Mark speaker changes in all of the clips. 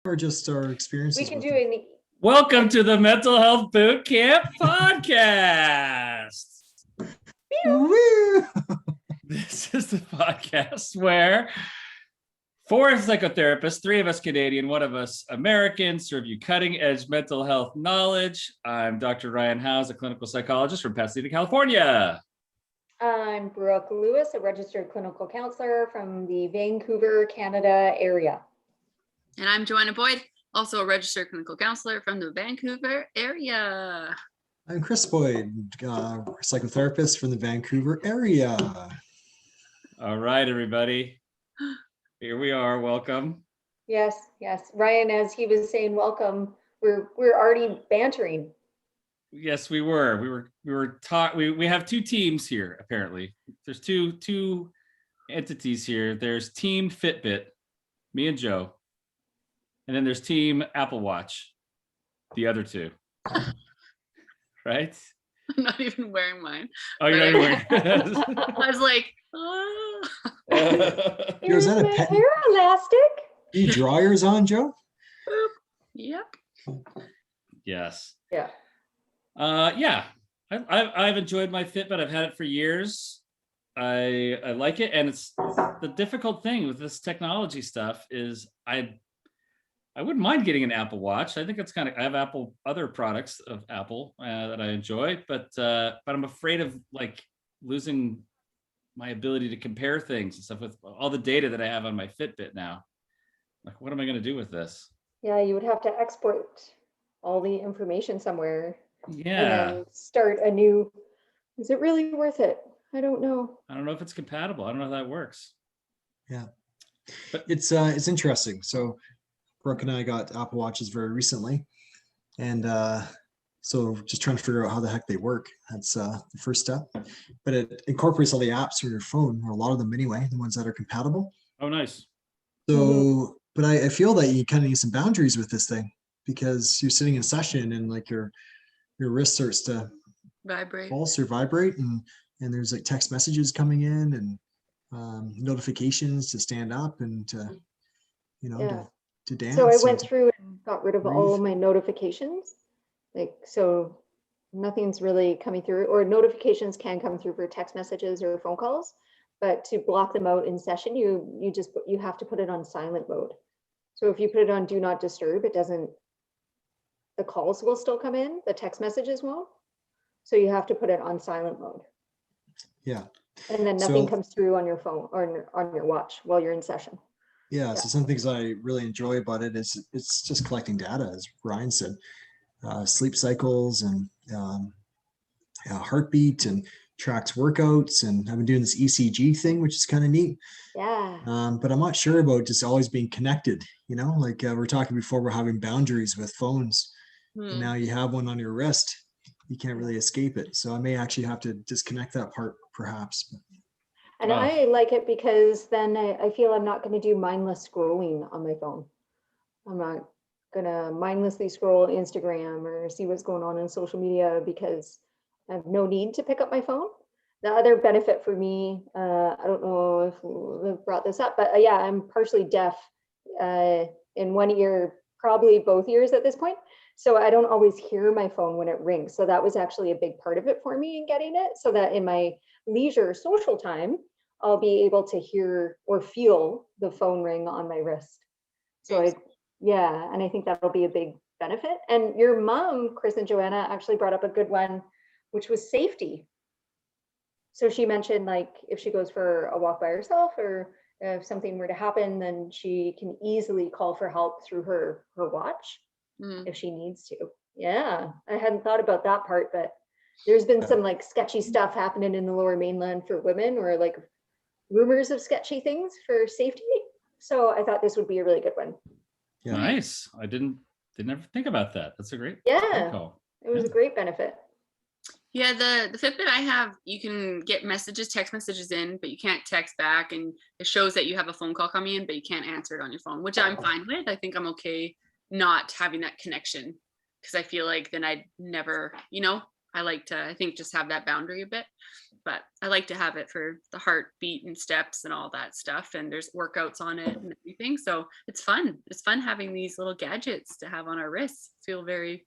Speaker 1: or just our experiences?
Speaker 2: We can
Speaker 1: with
Speaker 2: do
Speaker 1: them?
Speaker 2: any.
Speaker 3: Welcome to the Mental Health Boot Camp podcast.
Speaker 1: Woo!
Speaker 3: This is the podcast where 4 psychotherapists, 3 of us Canadian, 1 of us American, serve you cutting-edge mental health knowledge. I'm Dr. Ryan Howes, a clinical psychologist from Pasadena, California.
Speaker 2: I'm Brooke Lewis, a registered clinical counselor from the Vancouver, Canada area.
Speaker 4: And I'm Joanna Boyd, also a registered clinical counselor from the Vancouver area.
Speaker 1: I'm Chris Boyd, psychotherapist from the Vancouver area.
Speaker 3: All right, everybody. Here we are. Welcome.
Speaker 2: Yes. Ryan, as he was saying, welcome. We're already bantering.
Speaker 3: Yes, we were. We have 2 teams here, apparently. There's two entities here. There's Team Fitbit, me and Joe. And then there's Team Apple Watch, the other 2. Right?
Speaker 4: I'm not even wearing mine.
Speaker 3: Oh, you're not even wearing
Speaker 4: I was like, oh.
Speaker 1: Is that a
Speaker 2: my
Speaker 1: pen?
Speaker 2: hair elastic?
Speaker 1: You draw yours on, Joe?
Speaker 4: Boop. Yep.
Speaker 3: Yes.
Speaker 2: Yeah.
Speaker 3: I've enjoyed my Fitbit. I've had it for years. I like it, and it's the difficult thing with this technology stuff is I wouldn't mind getting an Apple Watch. I think it's I have other products of Apple that I enjoy, but I'm afraid of like losing my ability to compare things and stuff with all the data that I have on my Fitbit now. Like, what am I going to do with this?
Speaker 2: Yeah, you would have to export all the information somewhere.
Speaker 3: Yeah.
Speaker 2: And then start a new. Is it really worth it? I don't know.
Speaker 3: I don't know if it's compatible. I don't know how that works.
Speaker 1: Yeah.
Speaker 3: But
Speaker 1: It's interesting. So Brooke and I got Apple Watches very recently. And so just trying to figure out how the heck they work. That's the first step. But it incorporates all the apps from your phone, or a lot of them anyway, the ones that are compatible.
Speaker 3: oh, nice.
Speaker 1: So, but I feel that you kind of need some boundaries with this thing, because you're sitting in session and like your wrist starts to
Speaker 4: Vibrate.
Speaker 1: pulse or vibrate, and there's like text messages coming in and notifications to stand up and to, to dance.
Speaker 2: So I went
Speaker 1: and
Speaker 2: through and got rid of all
Speaker 1: breathe.
Speaker 2: my notifications. So nothing's really coming through, or notifications can come through for text messages or phone calls, but to block them out in session, you have to put it on silent mode. So if you put it on do not disturb, the calls will still come in, the text messages won't. So you have to put it on silent mode.
Speaker 1: Yeah.
Speaker 2: And then nothing
Speaker 1: So-
Speaker 2: comes through on your phone or on your watch while you're in session.
Speaker 1: Yeah, so some things I really enjoy about it is it's just collecting data, as Ryan said, sleep cycles and heartbeat, and tracks workouts. And I've been doing this ECG thing, which is kind of neat.
Speaker 2: Yeah.
Speaker 1: But I'm not sure about just always being connected, like we're talking before, we're having boundaries with phones. And now you have one on your wrist, you can't really escape it. So I may actually have to disconnect that part perhaps.
Speaker 2: And I like it because then I feel I'm not going to do mindless scrolling on my phone. I'm not going to mindlessly scroll Instagram or see what's going on social media, because I have no need to pick up my phone. The other benefit for me, I don't know if we've brought this up, but yeah, I'm partially deaf in one ear, probably both ears at this point. So I don't always hear my phone when it rings. So that was actually a big part of it for me in getting it, so that in my leisure social time, I'll be able to hear or feel the phone ring on my wrist. So and I think that'll be a big benefit. And your mom, Chris and Joanna, actually brought up a good one, which was safety. So she mentioned, like, if she goes for a walk by herself, or if something were to happen, then she can easily call for help through her watch if she needs to. Yeah, I hadn't thought about that part, but there's been some like sketchy stuff happening in the Lower Mainland for women, or like rumors of sketchy things for safety. So I thought this would be a really good one.
Speaker 1: Yeah.
Speaker 3: Nice. I didn't ever think about that. That's a great call.
Speaker 2: It was a great benefit.
Speaker 4: Yeah, the Fitbit I have, you can get text messages in, but you can't text back, and it shows that you have a phone call coming in, but you can't answer it on your phone, which I'm fine with. I think I'm okay not having that connection, because I feel like then I'd never, I like to, I think, just have that boundary a bit. but I like to have it for the heartbeat and steps and all that stuff. And there's workouts on it and everything. So it's fun. It's fun having these little gadgets to have on our wrists. Feel very,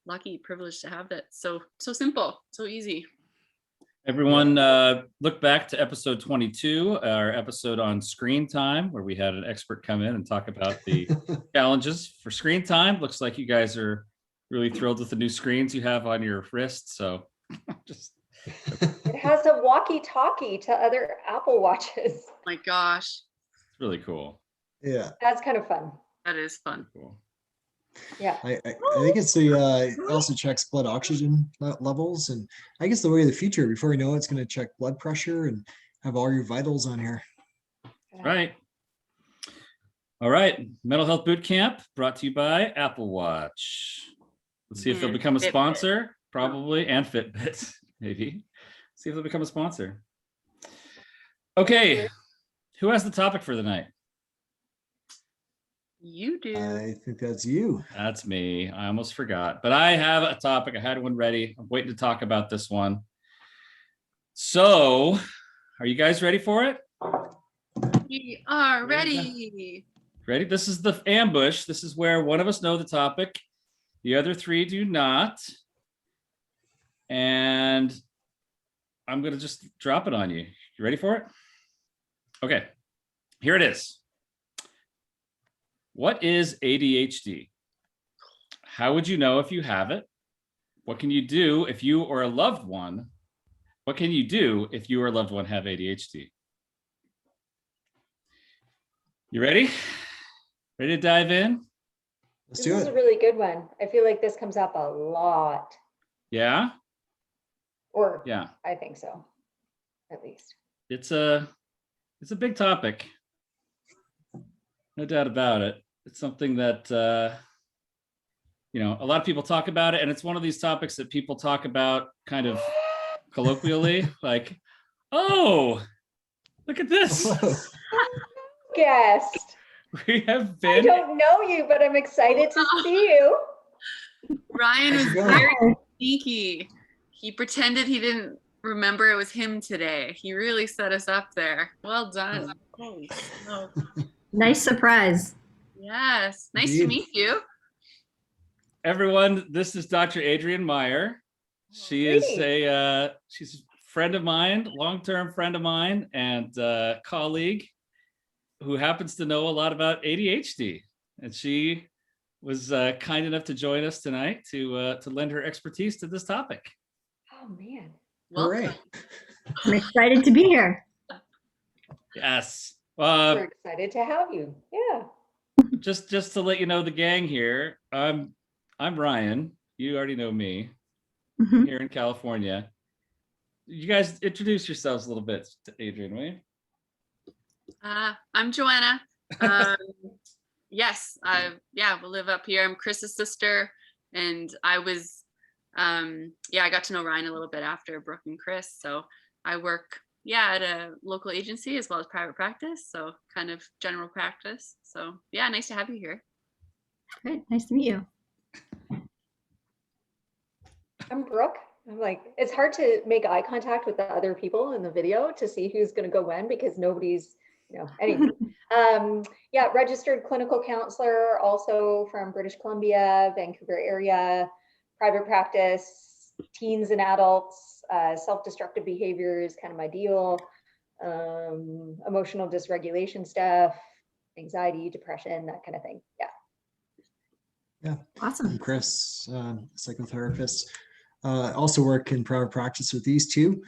Speaker 4: lucky, privileged to have that. So simple, so easy.
Speaker 3: Everyone, look back to episode 22, our episode on screen time, where we had an expert come in and talk about the challenges for screen time. Looks like you guys are really thrilled with the new screens you have on your wrists. So just
Speaker 2: It has a walkie-talkie to other Apple Watches.
Speaker 4: My gosh,
Speaker 3: it's really cool.
Speaker 1: Yeah,
Speaker 2: That's kind of fun.
Speaker 4: that is fun.
Speaker 3: Cool.
Speaker 2: Yeah.
Speaker 1: I think it's the it also checks blood oxygen levels, and I guess the way of the future. Before you know it, it's going to check blood pressure and have all your vitals on here.
Speaker 3: Right. All right. Mental Health Boot Camp brought to you by Apple Watch. Let's see if they'll
Speaker 4: And
Speaker 3: become a
Speaker 4: Fitbit.
Speaker 3: sponsor, probably, and Fitbit, maybe. See if they'll become a sponsor. Okay. Who has the topic for the night?
Speaker 4: You do.
Speaker 1: I think that's you.
Speaker 3: That's me. I almost forgot, but I have a topic. I had one ready. I'm waiting to talk about this one. So, are you guys ready for it?
Speaker 4: We are ready.
Speaker 3: Ready? This is the ambush. This is where one of us know the topic. The other three do not. And I'm going to just drop it on you. You ready for it? Okay. Here it is. What is ADHD? How would you know if you have it? What can you do if you or a loved one? What can you do if you or a loved one have ADHD? You ready? Ready to dive in?
Speaker 1: Let's
Speaker 2: This
Speaker 1: do
Speaker 2: is a
Speaker 1: it.
Speaker 2: really good one. I feel like this comes up a lot,
Speaker 3: Yeah?
Speaker 2: or
Speaker 3: Yeah.
Speaker 2: I think so, at least.
Speaker 3: It's a big topic. No doubt about it. It's something that a lot of people talk about it, and it's one of these topics that people talk about kind of colloquially, like, oh, look at this.
Speaker 1: Whoa.
Speaker 2: Guest.
Speaker 3: We have
Speaker 2: I
Speaker 3: been
Speaker 2: don't know you, but I'm excited to see you.
Speaker 4: Ryan
Speaker 1: How's
Speaker 4: was
Speaker 1: it going?
Speaker 4: very sneaky. He pretended he didn't remember it was him today. He really set us up there. Well done. Holy smokes.
Speaker 5: Nice surprise.
Speaker 4: Yes. Nice to
Speaker 1: Indeed.
Speaker 4: meet you.
Speaker 3: everyone. This is Dr. Adrienne Meier. She is she's a friend of mine, long-term friend of mine, and colleague who happens to know a lot about ADHD. And she was kind enough to join us tonight to lend her expertise to this topic.
Speaker 2: Oh man.
Speaker 1: Hooray.
Speaker 4: Welcome.
Speaker 5: I'm excited to be here.
Speaker 3: Yes.
Speaker 2: We're excited to have you. Yeah.
Speaker 3: Just to let you know, the gang here. I'm Ryan. You already know me.
Speaker 5: Mhm.
Speaker 3: Here in California. You guys introduce yourselves a little bit to Adrienne, will you?
Speaker 4: I'm Joanna. Yes, we live up here. I'm Chris's sister, and I was, I got to know Ryan a little bit after Brooke and Chris. So I work, at a local agency as well as private practice. So kind of general practice. So yeah, nice to have you here.
Speaker 5: Great. Nice to meet you.
Speaker 2: I'm Brooke. I'm like, it's hard to make eye contact with the other people in the video to see who's going to go when because nobody's, anyway. Registered clinical counselor, also from British Columbia, Vancouver area, private practice, teens and adults, self-destructive behaviors, kind of my deal, emotional dysregulation stuff, anxiety, depression, that kind of thing. Yeah.
Speaker 1: Yeah.
Speaker 5: Awesome.
Speaker 1: I'm Chris, psychotherapist. Also work in private practice with these two.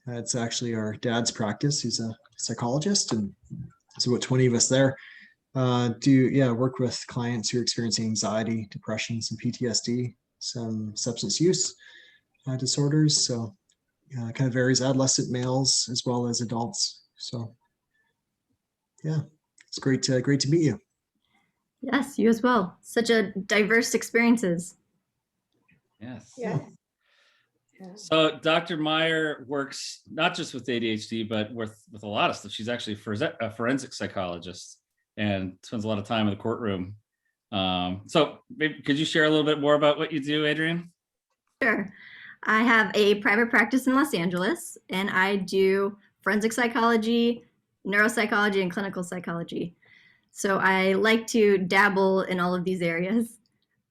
Speaker 1: It's actually our dad's practice. He's a psychologist, and there's about 20 of us there. Work with clients who are experiencing anxiety, depression, some PTSD, some substance use disorders. So kind of varies, adolescent males as well as adults. So yeah, it's great to meet you.
Speaker 5: Yes, you as well. Such a diverse experiences.
Speaker 3: Yes.
Speaker 2: Yeah.
Speaker 3: So Dr. Meier works not just with ADHD, but with a lot of stuff. She's actually a forensic psychologist and spends a lot of time in the courtroom. So maybe could you share a little bit more about what you do, Adrienne?
Speaker 5: Sure. I have a private practice in Los Angeles, and I do forensic psychology, neuropsychology, and clinical psychology. So I like to dabble in all of these areas.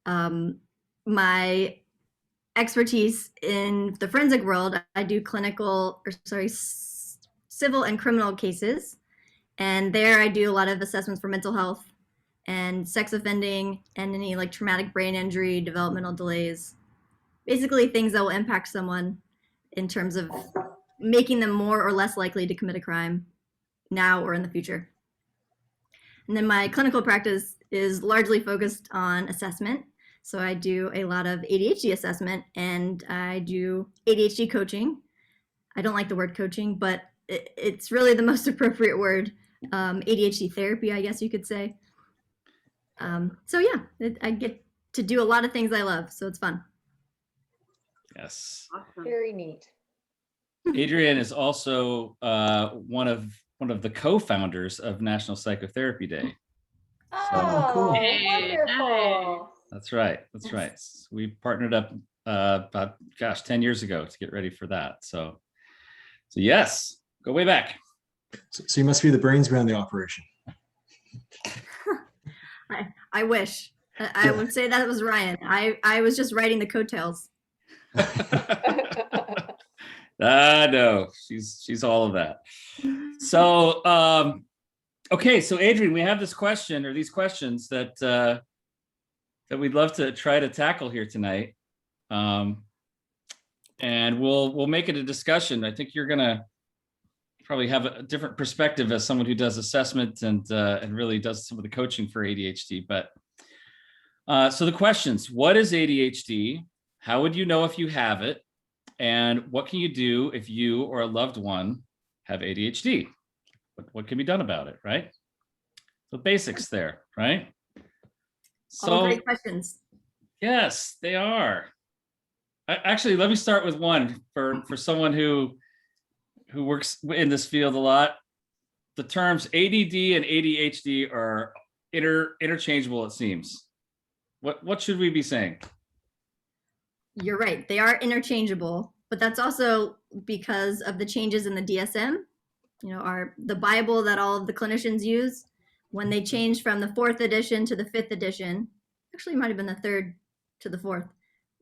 Speaker 5: My expertise in the forensic world, I do civil and criminal cases. And there I do a lot of assessments for mental health and sex offending and any like traumatic brain injury, developmental delays, basically things that will impact someone in terms of making them more or less likely to commit a crime now or in the future. And then my clinical practice is largely focused on assessment. So I do a lot of ADHD assessment and I do ADHD coaching. I don't like the word coaching, but it's really the most appropriate word. ADHD therapy, I guess you could say. So yeah, I get to do a lot of things I love, so it's fun.
Speaker 3: Yes.
Speaker 4: Awesome.
Speaker 2: Very neat.
Speaker 3: Adrienne is also one of the co-founders of National Psychotherapy Day.
Speaker 2: Oh,
Speaker 1: cool.
Speaker 4: Hey,
Speaker 2: wonderful.
Speaker 3: That's right. That's right. We partnered up about 10 years ago to get ready for that. So yes, go way back.
Speaker 1: So you must be the brains behind the operation.
Speaker 5: I wish. I would say that it was Ryan. I was just writing the coattails.
Speaker 3: No, she's all of that. So okay, so Adrienne, we have this question or these questions that we'd love to try to tackle here tonight. And we'll make it a discussion. I think you're gonna probably have a different perspective as someone who does assessment and really does some of the coaching for ADHD. But so the questions: what is ADHD? How would you know if you have it? And what can you do if you or a loved one have ADHD? What can be done about it, right? The basics there, right?
Speaker 5: All
Speaker 3: So
Speaker 5: great questions.
Speaker 3: yes, they are. Actually, let me start with one for someone who works in this field a lot. The terms ADD and ADHD are interchangeable, it seems. What should we be saying?
Speaker 5: You're right. They are interchangeable, but that's also because of the changes in the DSM. You know, the Bible that all of the clinicians use. When they changed from the 4th edition to the 5th edition, actually it might have been the 3rd to the 4th.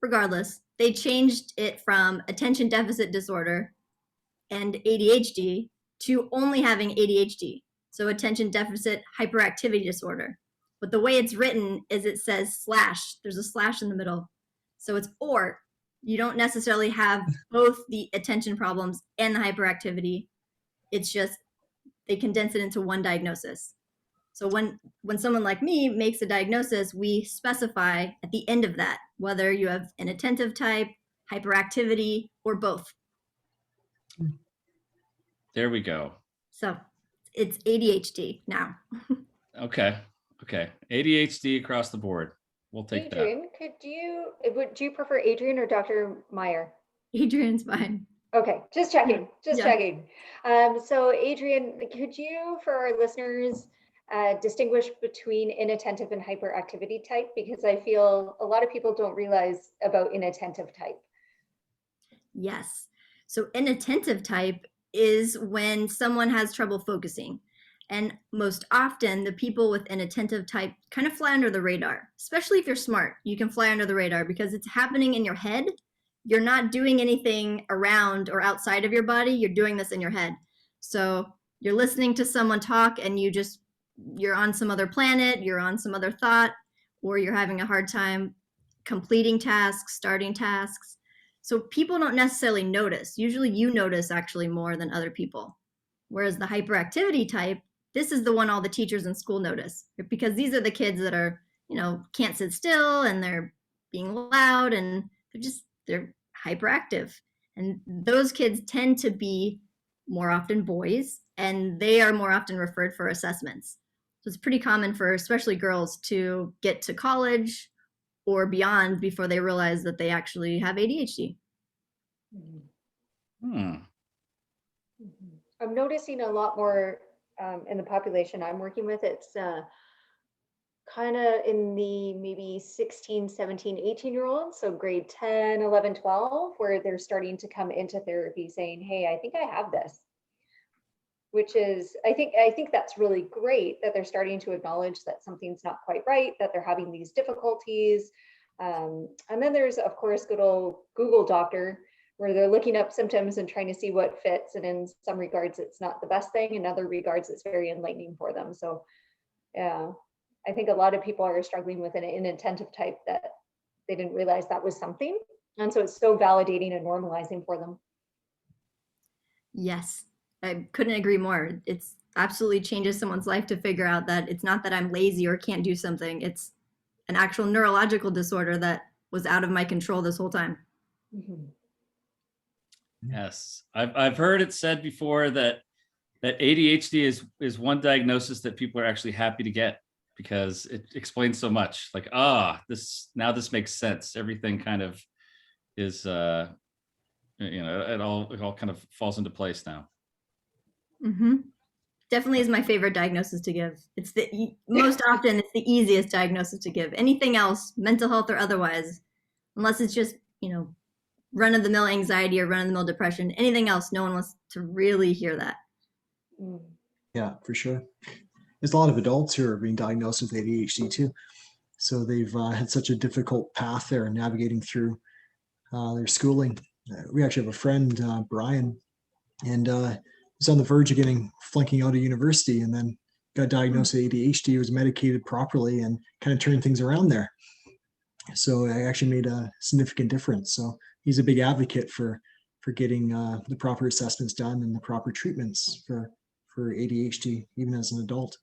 Speaker 5: Regardless, they changed it from attention deficit disorder and ADHD to only having ADHD. So attention deficit hyperactivity disorder. But the way it's written is it says slash. There's a slash in the middle. So it's or. You don't necessarily have both the attention problems and the hyperactivity. It's just they condense it into one diagnosis. So when someone like me makes a diagnosis, we specify at the end of that whether you have an inattentive type, hyperactivity, or both.
Speaker 3: There we go.
Speaker 5: So it's ADHD now.
Speaker 3: Okay. ADHD across the board. We'll take
Speaker 2: Adrienne, would you prefer Adrienne or Dr. Meier?
Speaker 5: Adrienne's fine.
Speaker 2: Okay, just checking,
Speaker 5: Yeah.
Speaker 2: checking. So Adrienne, could you, for our listeners, distinguish between inattentive and hyperactivity type? Because I feel a lot of people don't realize about inattentive type.
Speaker 5: Yes. So inattentive type is when someone has trouble focusing. And most often, the people with inattentive type kind of fly under the radar, especially if you're smart. You can fly under the radar because it's happening in your head. You're not doing anything around or outside of your body. You're doing this in your head. So you're listening to someone talk and you're on some other planet, you're on some other thought, or you're having a hard time completing tasks, starting tasks. So people don't necessarily notice. Usually you notice actually more than other people. Whereas the hyperactivity type, this is the one all the teachers in school notice, because these are the kids that are, can't sit still and they're being loud and they're hyperactive. And those kids tend to be more often boys, and they are more often referred for assessments. So it's pretty common for especially girls to get to college or beyond before they realize that they actually have ADHD.
Speaker 2: I'm noticing a lot more in the population I'm working with. It's kind of in the maybe 16, 17, 18-year-olds, so grade 10, 11, 12, where they're starting to come into therapy saying, hey, I think I have this. Which is, I think that's really great that they're starting to acknowledge that something's not quite right, that they're having these difficulties. And then there's, of course, good old Google Doctor, where they're looking up symptoms and trying to see what fits. And in some regards, it's not the best thing. In other regards, it's very enlightening for them. So yeah, I think a lot of people are struggling with an inattentive type that they didn't realize that was something. And so it's so validating and normalizing for them.
Speaker 5: Yes, I couldn't agree more. It's absolutely changes someone's life to figure out that it's not that I'm lazy or can't do something. It's an actual neurological disorder that was out of my control this whole time.
Speaker 2: Mm-hmm.
Speaker 3: Yes, I've heard it said before that ADHD is one diagnosis that people are actually happy to get because it explains so much. Like, this makes sense. Everything kind of is, it all kind of falls into place now.
Speaker 5: Mm-hmm. Definitely is my favorite diagnosis to give. It's most often it's the easiest diagnosis to give. Anything else, mental health or otherwise, unless it's just, run-of-the-mill anxiety or run-of-the-mill depression, anything else, no one wants to really hear that.
Speaker 1: Yeah, for sure. There's a lot of adults who are being diagnosed with ADHD too. So they've had such a difficult path there navigating through their schooling. We actually have a friend, Brian, and was on the verge of flunking out of university and then got diagnosed with ADHD, was medicated properly and kind of turned things around there. So I actually made a significant difference. So he's a big advocate for getting the proper assessments done and the proper treatments for ADHD, even as an adult.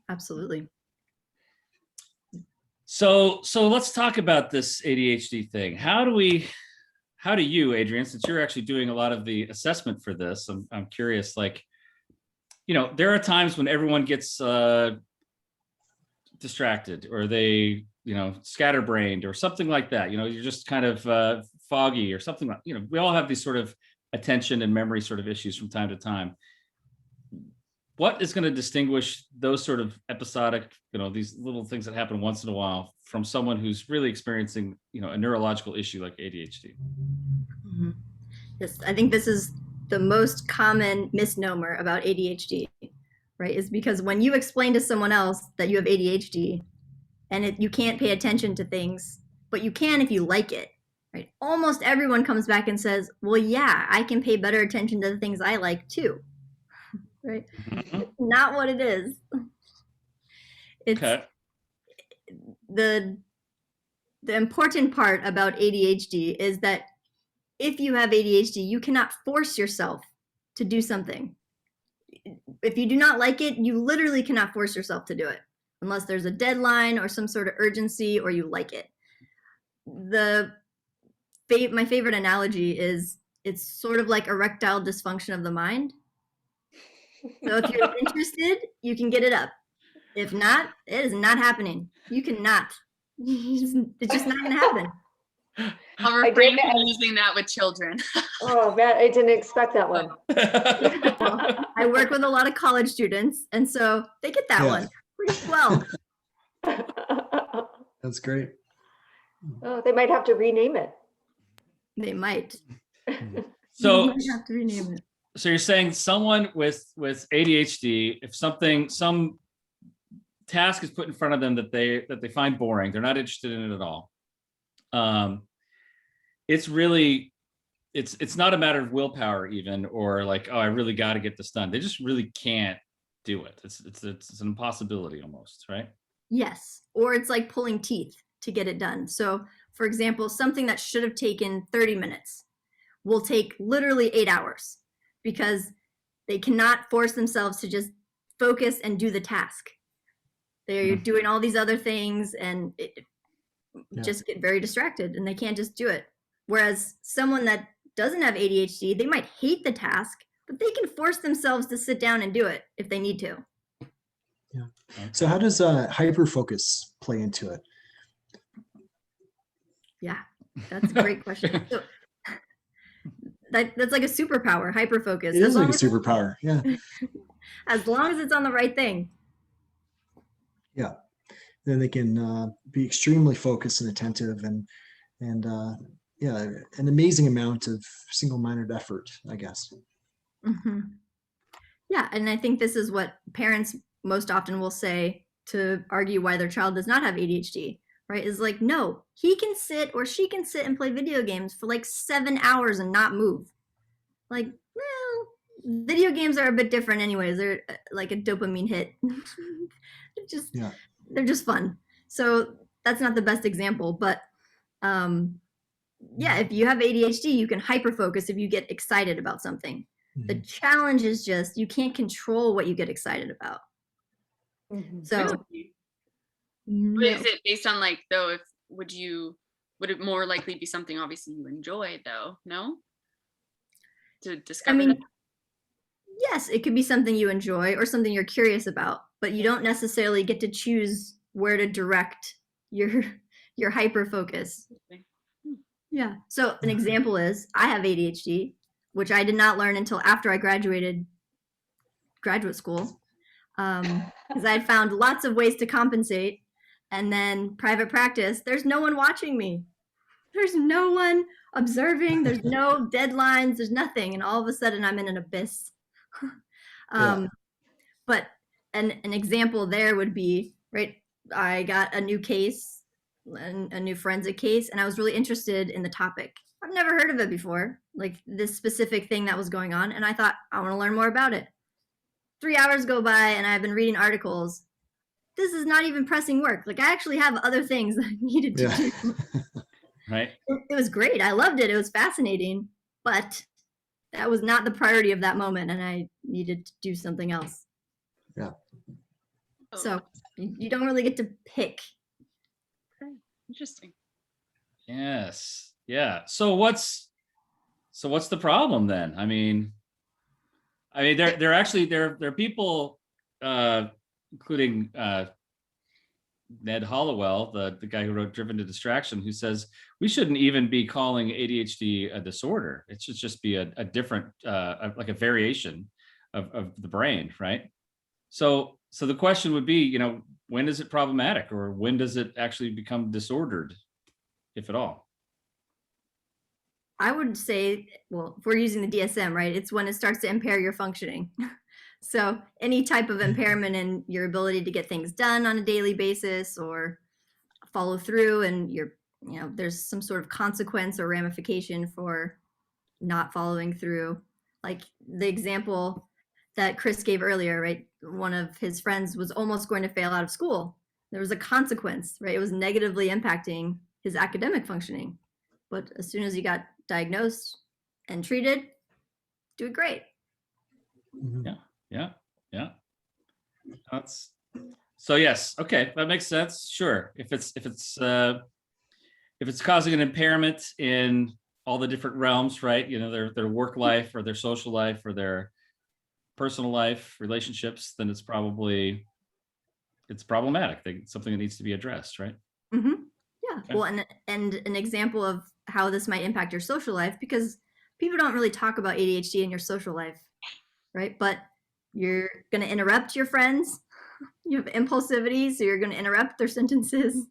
Speaker 5: Absolutely.
Speaker 3: So let's talk about this ADHD thing. How do you, Adrienne, since you're actually doing a lot of the assessment for this, I'm curious, there are times when everyone gets distracted or they, scatterbrained or something like that. You're just kind of foggy or something like, we all have these sort of attention and memory sort of issues from time to time. What is going to distinguish those sort of episodic, these little things that happen once in a while from someone who's really experiencing, a neurological issue like ADHD?
Speaker 5: Mm-hmm. Yes, I think this is the most common misnomer about ADHD, right? Is because when you explain to someone else that you have ADHD and you can't pay attention to things, but you can if you like it, right? Almost everyone comes back and says, well, yeah, I can pay better attention to the things I like too. Right?
Speaker 3: Mm-hmm.
Speaker 5: Not what it is. It's
Speaker 3: okay.
Speaker 5: The important part about ADHD is that if you have ADHD, you cannot force yourself to do something. If you do not like it, you literally cannot force yourself to do it unless there's a deadline or some sort of urgency or you like it. My favorite analogy is it's sort of like erectile dysfunction of the mind. So if you're interested, you can get it up. If not, it is not happening. You cannot. It's just not going to happen.
Speaker 4: I'll refrain from using that with children.
Speaker 2: Oh, man, I didn't expect that one.
Speaker 5: Well, I work with a lot of college students, and so they get that one pretty well.
Speaker 1: That's great.
Speaker 2: Oh, they might have to rename it.
Speaker 5: They might.
Speaker 3: So
Speaker 5: They might have to rename it.
Speaker 3: So you're saying someone with ADHD, if some task is put in front of them that they find boring, they're not interested in it at all. It's not a matter of willpower even, or like, I really got to get this done. They just really can't do it. It's an impossibility almost, right?
Speaker 5: Yes, or it's like pulling teeth to get it done. So, for example, something that should have taken 30 minutes will take literally 8 hours because they cannot force themselves to just focus and do the task. They're doing all these other things and just get very distracted and they can't just do it. Whereas someone that doesn't have ADHD, they might hate the task, but they can force themselves to sit down and do it if they need to.
Speaker 1: Yeah. So how does hyperfocus play into it?
Speaker 5: Yeah, that's a great question. So, that's like a superpower, hyperfocus.
Speaker 1: It is like a superpower, yeah.
Speaker 5: As long as it's on the right thing.
Speaker 1: Yeah. then they can be extremely focused and attentive, and yeah, an amazing amount of single-minded effort, I guess.
Speaker 5: Mm-hmm. Yeah, and I think this is what parents most often will say to argue why their child does not have ADHD, right? Is like, no, he can sit or she can sit and play video games for like 7 hours and not move. Like, well, video games are a bit different anyways. They're like a dopamine hit. They're just fun. So that's not the best example, but yeah, if you have ADHD, you can hyperfocus if you get excited about something. The challenge is just you can't control what you get excited about. So
Speaker 4: But is it based on like, though, if would it more likely be something obviously you enjoy though? No? To discover
Speaker 5: I mean,
Speaker 4: that?
Speaker 5: yes, it could be something you enjoy or something you're curious about, but you don't necessarily get to choose where to direct your hyper focus. Yeah. So an example is I have ADHD, which I did not learn until after I graduated graduate school, because I had found lots of ways to compensate. And then private practice, there's no one watching me. There's no one observing. There's no deadlines. There's nothing. And all of a sudden I'm in an abyss. But an example there would be, right, I got a new case, a new forensic case, and I was really interested in the topic. I've never heard of it before, like this specific thing that was going on. And I thought, I want to learn more about it. 3 hours go by and I've been reading articles. This is not even pressing work. Like I actually have other things that I needed to do.
Speaker 3: Right.
Speaker 5: It was great. I loved it. It was fascinating, but that was not the priority of that moment. And I needed to do something else.
Speaker 1: Yeah.
Speaker 5: So you don't really get to pick.
Speaker 4: Okay. Interesting.
Speaker 3: Yes. Yeah. So what's the problem then? I mean, there are people, including Ned Hollowell, the guy who wrote Driven to Distraction, who says we shouldn't even be calling ADHD a disorder. It should just be a different, like a variation of the brain, right? So the question would be, when is it problematic, or when does it actually become disordered, if at all?
Speaker 5: I would say, well, if we're using the DSM, right, it's when it starts to impair your functioning. So any type of impairment in your ability to get things done on a daily basis or follow through, and there's some sort of consequence or ramification for not following through. Like the example that Chris gave earlier, right? One of his friends was almost going to fail out of school. There was a consequence, right? It was negatively impacting his academic functioning. But as soon as he got diagnosed and treated, doing great.
Speaker 3: Yeah. That's so yes. Okay, that makes sense. Sure. If it's causing an impairment in all the different realms, right? Their work life or their social life or their personal life, relationships, then it's problematic. Something that needs to be addressed, right?
Speaker 5: Mm-hmm. Yeah.
Speaker 3: Okay.
Speaker 5: Well, and an example of how this might impact your social life, because people don't really talk about ADHD in your social life, right? But you're going to interrupt your friends. You have impulsivity, so you're going to interrupt their sentences.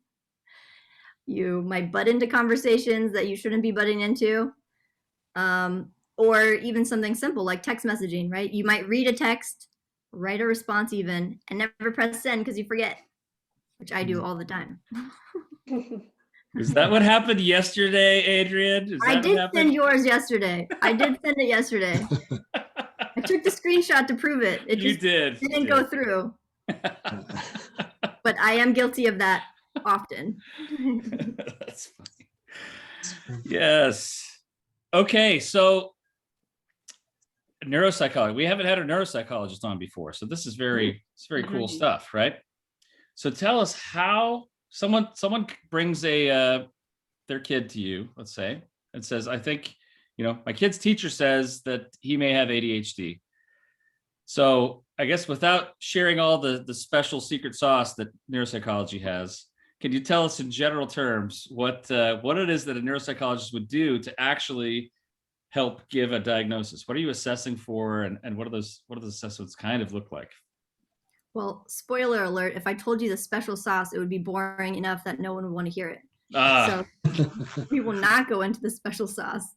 Speaker 5: You might butt into conversations that you shouldn't be butting into. Or even something simple like text messaging, right? You might read a text, write a response even, and never press send because you forget, which I do all the time.
Speaker 3: Is that what happened yesterday, Adrienne?
Speaker 5: I did send yours yesterday. I did send it yesterday. I took the screenshot to prove it. It just didn't go through. But I am guilty of that often.
Speaker 3: That's funny. Yes. Okay, so neuropsychology. We haven't had a neuropsychologist on before, so this is very cool stuff, right? So tell us how someone brings their kid to you, let's say, and says, I think, my kid's teacher says that he may have ADHD. So I guess without sharing all the special secret sauce that neuropsychology has, can you tell us in general terms what it is that a neuropsychologist would do to actually help give a diagnosis? What are you assessing for, and what do those assessments kind of look like?
Speaker 5: Well, spoiler alert, if I told you the special sauce, it would be boring enough that no one would want to hear it.
Speaker 3: Ah,
Speaker 5: So we will not go into the special sauce.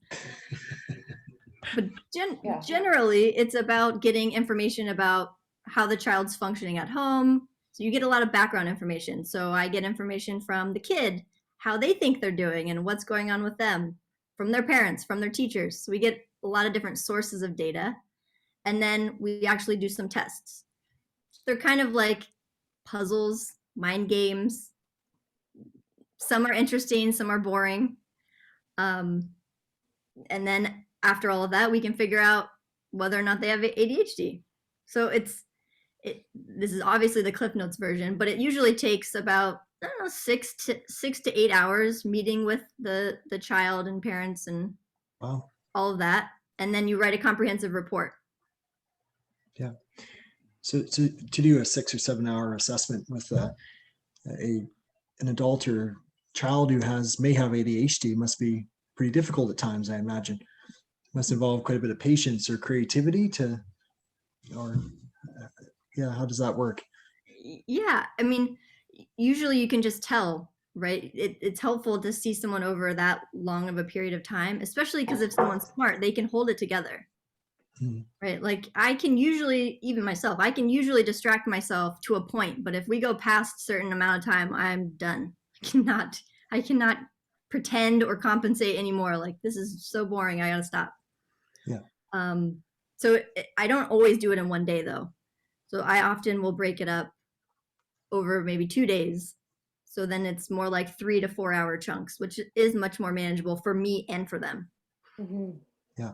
Speaker 5: But
Speaker 2: Yeah.
Speaker 5: generally, it's about getting information about how the child's functioning at home. So you get a lot of background information. So I get information from the kid, how they think they're doing and what's going on with them, from their parents, from their teachers. So we get a lot of different sources of data. And then we actually do some tests. They're kind of like puzzles, mind games. Some are interesting, some are boring. And then after all of that, we can figure out whether or not they have ADHD. So this is obviously the Cliff Notes version, but it usually takes about, I don't know, 6 to 8 hours meeting with the child and parents and
Speaker 1: Wow.
Speaker 5: all of that. And then you write a comprehensive report.
Speaker 1: Yeah. So to do a 6 or 7 hour assessment with an adult or child who may have ADHD must be pretty difficult at times, I imagine. Must involve quite a bit of patience or creativity how does that work?
Speaker 5: Yeah, I mean, usually you can just tell, right? It's helpful to see someone over that long of a period of time, especially because if someone's smart, they can hold it together. Right? Like I can usually, even myself, I can usually distract myself to a point, but if we go past a certain amount of time, I'm done. I cannot pretend or compensate anymore. Like this is so boring, I gotta stop.
Speaker 1: Yeah.
Speaker 5: So I don't always do it in one day though. So I often will break it up over maybe 2 days. So then it's more like 3 to 4 hour chunks, which is much more manageable for me and for them.
Speaker 2: Mm-hmm.
Speaker 1: Yeah.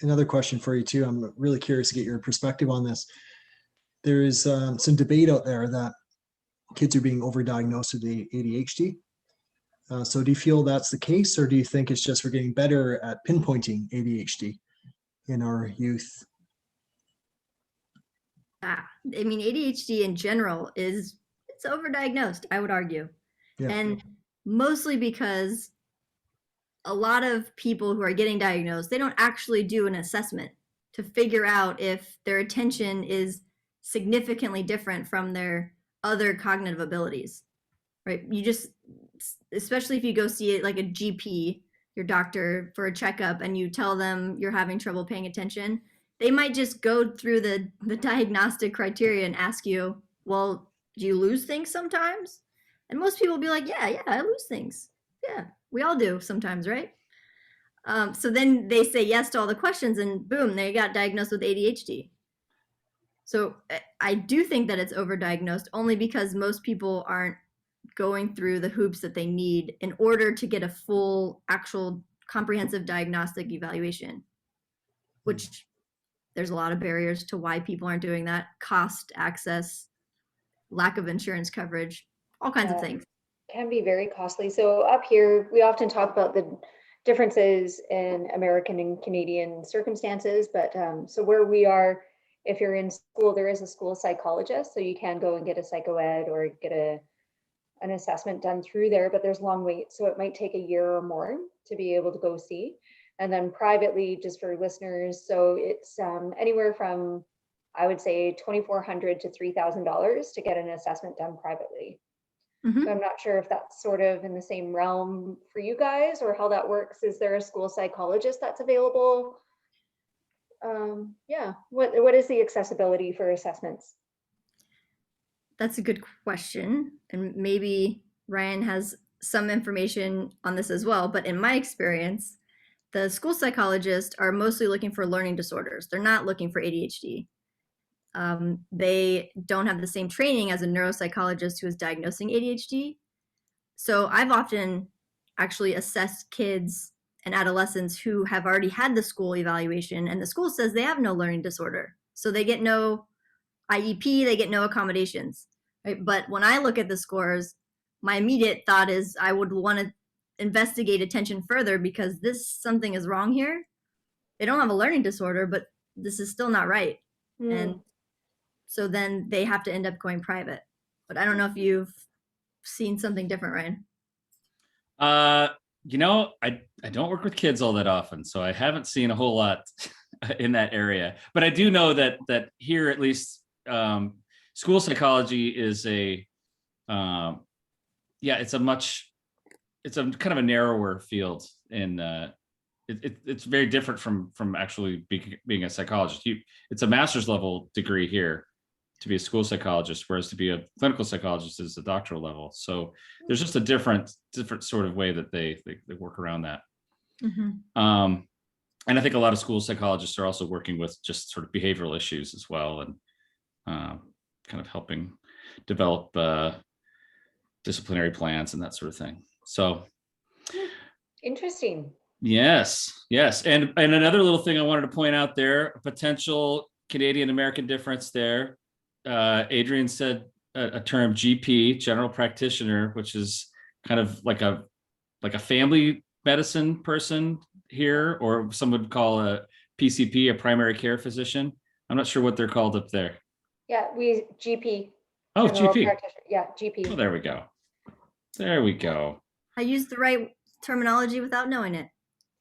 Speaker 1: Another question for you too. I'm really curious to get your perspective on this. There is some debate out there that kids are being overdiagnosed with ADHD. So do you feel that's the case, or do you think it's just we're getting better at pinpointing ADHD in our youth?
Speaker 5: I mean, ADHD in general it's overdiagnosed, I would argue.
Speaker 1: Yeah.
Speaker 5: And mostly because a lot of people who are getting diagnosed, they don't actually do an assessment to figure out if their attention is significantly different from their other cognitive abilities, right? You just, especially if you go see it like a GP, your doctor, for a checkup, and you tell them you're having trouble paying attention, they might just go through the diagnostic criteria and ask you, well, do you lose things sometimes? And most people will be like, yeah, I lose things. Yeah, we all do sometimes, right? So then they say yes to all the questions and boom, they got diagnosed with ADHD. So I do think that it's overdiagnosed only because most people aren't going through the hoops that they need in order to get a full, actual, comprehensive diagnostic evaluation, which there's a lot of barriers to why people aren't doing that. Cost, access, lack of insurance coverage, all kinds of things.
Speaker 2: Can be very costly. So up here, we often talk about the differences in American and Canadian circumstances, but so where we are, if you're in school, there is a school psychologist, so you can go and get a psychoed or get an assessment done through there, but there's long waits, so it might take a year or more to be able to go see. And then privately, just for listeners, so it's anywhere from, I would say, $2,400 to $3,000 to get an assessment done privately.
Speaker 5: Mm-hmm.
Speaker 2: So I'm not sure if that's sort of in the same realm for you guys or how that works. Is there a school psychologist that's available? Yeah, what is the accessibility for assessments?
Speaker 5: That's a good question. And maybe Ryan has some information on this as well. But in my experience, the school psychologists are mostly looking for learning disorders. They're not looking for ADHD. They don't have the same training as a neuropsychologist who is diagnosing ADHD. So I've often actually assessed kids and adolescents who have already had the school evaluation, and the school says they have no learning disorder. So they get no IEP, they get no accommodations. Right? But when I look at the scores, my immediate thought is I would want to investigate attention further because something is wrong here. They don't have a learning disorder, but this is still not right. And so then they have to end up going private. But I don't know if you've seen something different, Ryan.
Speaker 3: I don't work with kids all that often, so I haven't seen a whole lot in that area. But I do know that here, at least, school psychology is it's a kind of a narrower field, and it's very different from actually being a psychologist. It's a master's level degree here to be a school psychologist, whereas to be a clinical psychologist is a doctoral level. So there's just a different sort of way that they work around that. And I think a lot of school psychologists are also working with just sort of behavioral issues as well, and kind of helping develop disciplinary plans and that sort of thing. So
Speaker 2: interesting.
Speaker 3: Yes. And another little thing I wanted to point out there, a potential Canadian American difference there. Adrienne said a term, GP, general practitioner, which is kind of like a family medicine person here, or some would call a PCP, a primary care physician. I'm not sure what they're called up there.
Speaker 2: Yeah, GP.
Speaker 3: Oh,
Speaker 2: general
Speaker 3: GP.
Speaker 2: practitioner. Yeah, GP.
Speaker 3: Oh, there we go. There we go.
Speaker 5: I used the right terminology without knowing it.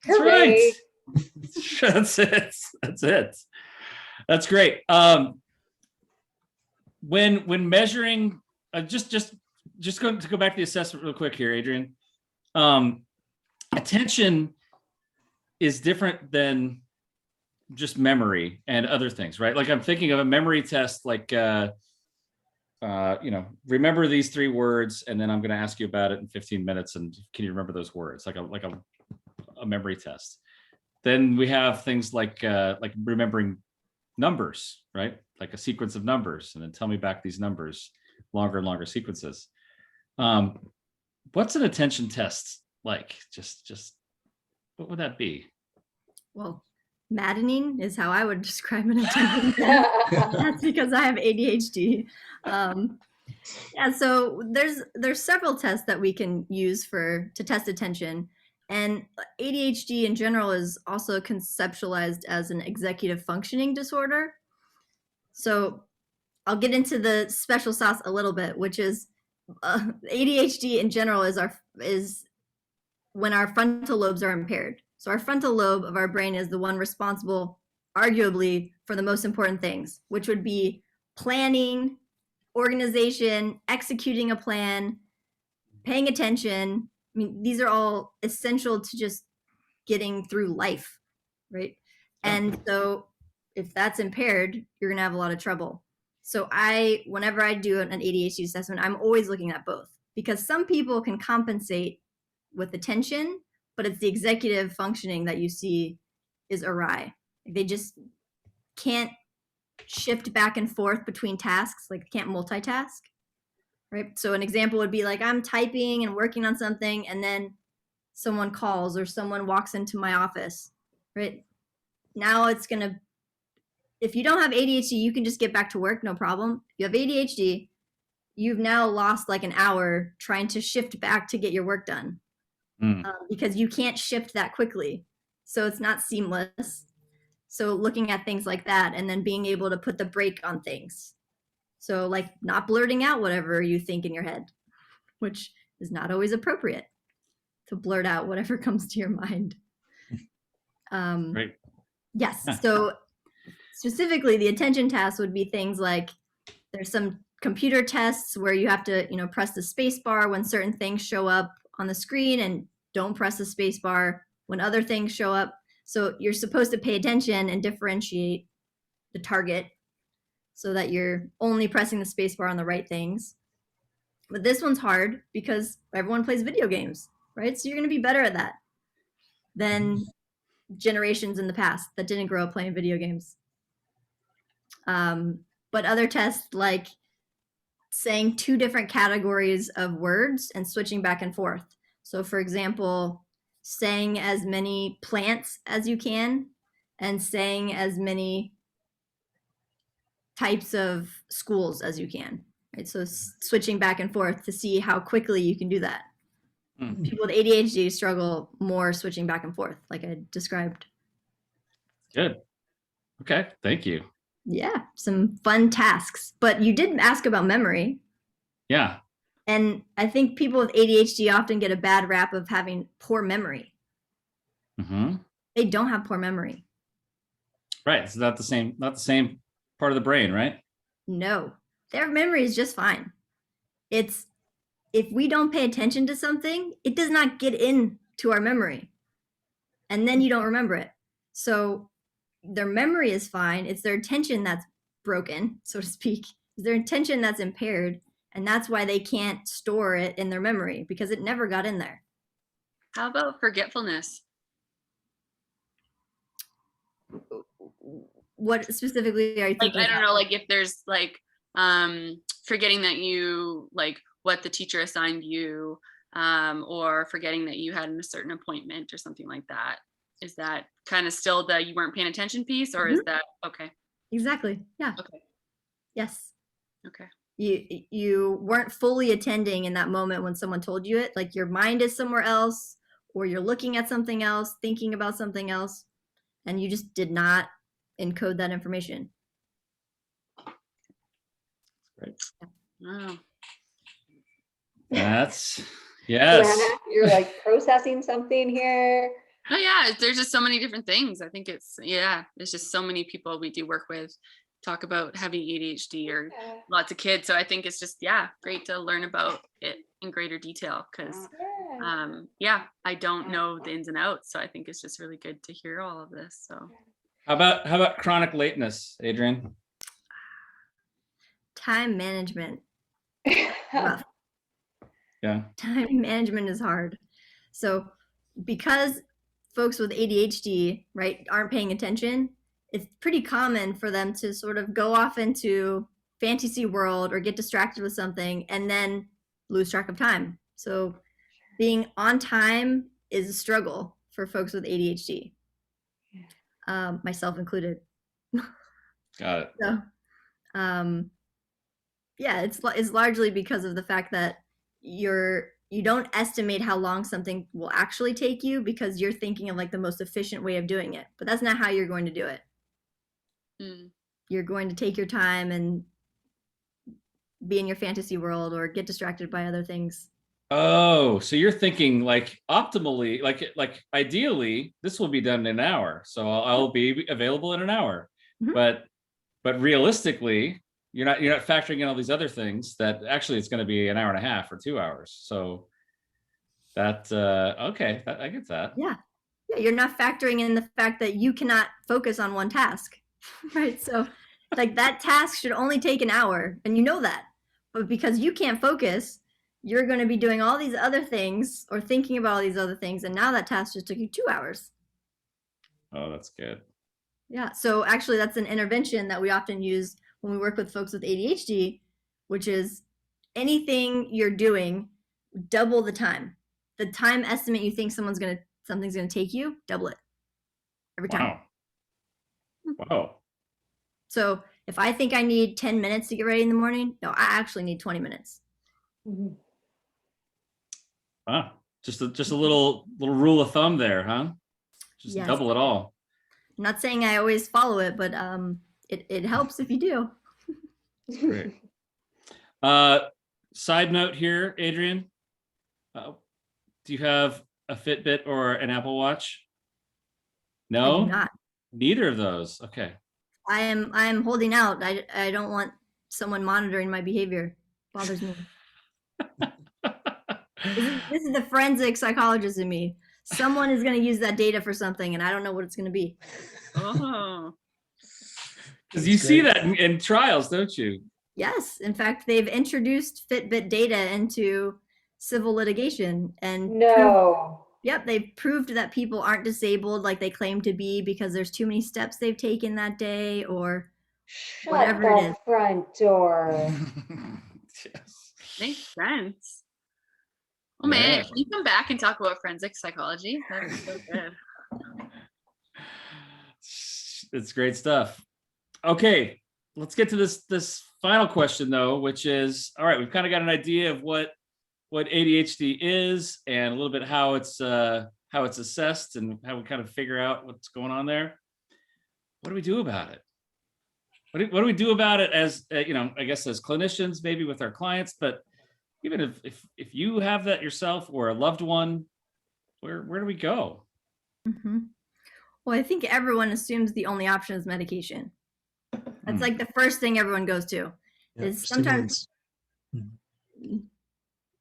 Speaker 3: That's
Speaker 2: Hooray.
Speaker 3: right. That's it. That's great. When measuring, just going to go back to the assessment real quick here, Adrienne. Attention is different than just memory and other things, right? Like I'm thinking of a memory test, like remember these 3 words, and then I'm going to ask you about it in 15 minutes, and can you remember those words? Like a memory test. Then we have things like remembering numbers, right? Like a sequence of numbers, and then tell me back these numbers, longer and longer sequences. What's an attention test like? Just what would that be?
Speaker 5: Well, maddening is how I would describe an attention test. That's because I have ADHD. So there's several tests that we can use to test attention. And ADHD in general is also conceptualized as an executive functioning disorder. So I'll get into the special sauce a little bit, which is ADHD in general is when our frontal lobes are impaired. So our frontal lobe of our brain is the one responsible, arguably, for the most important things, which would be planning, organization, executing a plan, paying attention. I mean, these are all essential to just getting through life, right? And so if that's impaired, you're gonna have a lot of trouble. So whenever I do an ADHD assessment, I'm always looking at both, because some people can compensate with attention, but it's the executive functioning that you see is awry. They just can't shift back and forth between tasks, like can't multitask, right? So an example would be like, I'm typing and working on something, and then someone calls or someone walks into my office, right? Now if you don't have ADHD, you can just get back to work, no problem. If you have ADHD, you've now lost like an hour trying to shift back to get your work done. Because you can't shift that quickly. So it's not seamless. So looking at things like that, and then being able to put the brake on things. So like not blurting out whatever you think in your head, which is not always appropriate to blurt out whatever comes to your mind.
Speaker 3: Great.
Speaker 5: Yes. So specifically the attention task would be things like there's some computer tests where you have to, press the space bar when certain things show up on the screen, and don't press the space bar when other things show up. So you're supposed to pay attention and differentiate the target so that you're only pressing the space bar on the right things. But this one's hard because everyone plays video games, right? So you're going to be better at that than generations in the past that didn't grow up playing video games. But other tests like saying 2 different categories of words and switching back and forth. So for example, saying as many plants as you can and saying as many types of schools as you can, right? So switching back and forth to see how quickly you can do that. People with ADHD struggle more switching back and forth, like I described.
Speaker 3: Good. Okay, thank you.
Speaker 5: Yeah, some fun tasks. But you did ask about memory.
Speaker 3: Yeah.
Speaker 5: And I think people with ADHD often get a bad rap of having poor memory. They don't have poor memory.
Speaker 3: Right. It's not the same part of the brain, right?
Speaker 5: No, their memory is just fine. It's if we don't pay attention to something, it does not get into our memory. And then you don't remember it. So their memory is fine. It's their attention that's broken, so to speak. It's their attention that's impaired. And that's why they can't store it in their memory because it never got in there.
Speaker 4: How about forgetfulness?
Speaker 5: What specifically are you
Speaker 4: Like,
Speaker 5: thinking?
Speaker 4: I don't know, like if there's like forgetting that you like what the teacher assigned you, or forgetting that you had a certain appointment or something like that. Is that kind of still the you weren't paying attention piece, or is that okay?
Speaker 5: Exactly. Yeah.
Speaker 4: Okay.
Speaker 5: Yes.
Speaker 4: Okay.
Speaker 5: You weren't fully attending in that moment when someone told you it. Like your mind is somewhere else, or you're looking at something else, thinking about something else, and you just did not encode that information.
Speaker 3: Great.
Speaker 4: Wow.
Speaker 3: That's yes.
Speaker 2: Joanna, you're like processing something here.
Speaker 4: Oh yeah, there's just so many different things. I think it's there's just so many people we do work with talk about having ADHD or lots of kids. So I think it's just great to learn about it in greater detail because I don't know the ins and outs. So I think it's just really good to hear all of this. So
Speaker 3: How about chronic lateness, Adrienne?
Speaker 5: Time management. Rough.
Speaker 3: Yeah.
Speaker 5: Time management is hard. So because folks with ADHD, right, aren't paying attention, it's pretty common for them to sort of go off into fantasy world or get distracted with something and then lose track of time. So being on time is a struggle for folks with ADHD, myself included.
Speaker 3: Got it.
Speaker 5: So, it's largely because of the fact that you don't estimate how long something will actually take you because you're thinking of like the most efficient way of doing it, but that's not how you're going to do it. You're going to take your time and be in your fantasy world or get distracted by other things.
Speaker 3: Oh, so you're thinking like optimally, like ideally, this will be done in an hour. So I'll be available in an hour.
Speaker 5: Mhm.
Speaker 3: But realistically, you're not factoring in all these other things that actually it's going to be an hour and a half or 2 hours. So that okay, I get that.
Speaker 5: Yeah, you're not factoring in the fact that you cannot focus on one task, right? So like that task should only take an hour, and you know that, but because you can't focus, you're going to be doing all these other things or thinking about all these other things, and now that task just took you 2 hours.
Speaker 3: Oh, that's good.
Speaker 5: Yeah, so actually that's an intervention that we often use when we work with folks with ADHD, which is anything you're doing, double the time. The time estimate you think something's gonna take you, double it every time.
Speaker 3: Wow.
Speaker 5: So if I think I need 10 minutes to get ready in the morning, no, I actually need 20 minutes.
Speaker 2: Mhm.
Speaker 3: Wow. Just a little rule of thumb there, huh? Just
Speaker 5: Yes.
Speaker 3: double it all.
Speaker 5: I'm not saying I always follow it, but it helps if you do.
Speaker 3: That's great. Side note here, Adrienne, do you have a Fitbit or an Apple Watch? No,
Speaker 5: I do not.
Speaker 3: Neither of those. Okay.
Speaker 5: I am holding out. I don't want someone monitoring my behavior. Bothers me. This is the forensic psychologist in me. Someone is going to use that data for something, and I don't know what it's going to be.
Speaker 4: Oh,
Speaker 3: Because you see that in trials, don't you?
Speaker 5: Yes. In fact, they've introduced Fitbit data into civil litigation and they've proved that people aren't disabled like they claim to be because there's too many steps they've taken that day or whatever it is.
Speaker 2: Front door.
Speaker 3: Yes.
Speaker 4: makes sense. Oh man, can you come back and talk about forensic psychology? That'd be so good.
Speaker 3: It's great stuff. Okay, let's get to this final question though, which is, all right, we've kind of got an idea of what ADHD is and a little bit how it's assessed and how we kind of figure out what's going on there. What do we do about it? What do we do about it as I guess as clinicians, maybe with our clients, but even if you have that yourself or a loved one, where do we go?
Speaker 5: Mm-hmm. Well, I think everyone assumes the only option is medication. That's
Speaker 3: Mm.
Speaker 5: like the first thing everyone goes to.
Speaker 1: Yeah,
Speaker 5: Is sometimes,
Speaker 1: stimulants.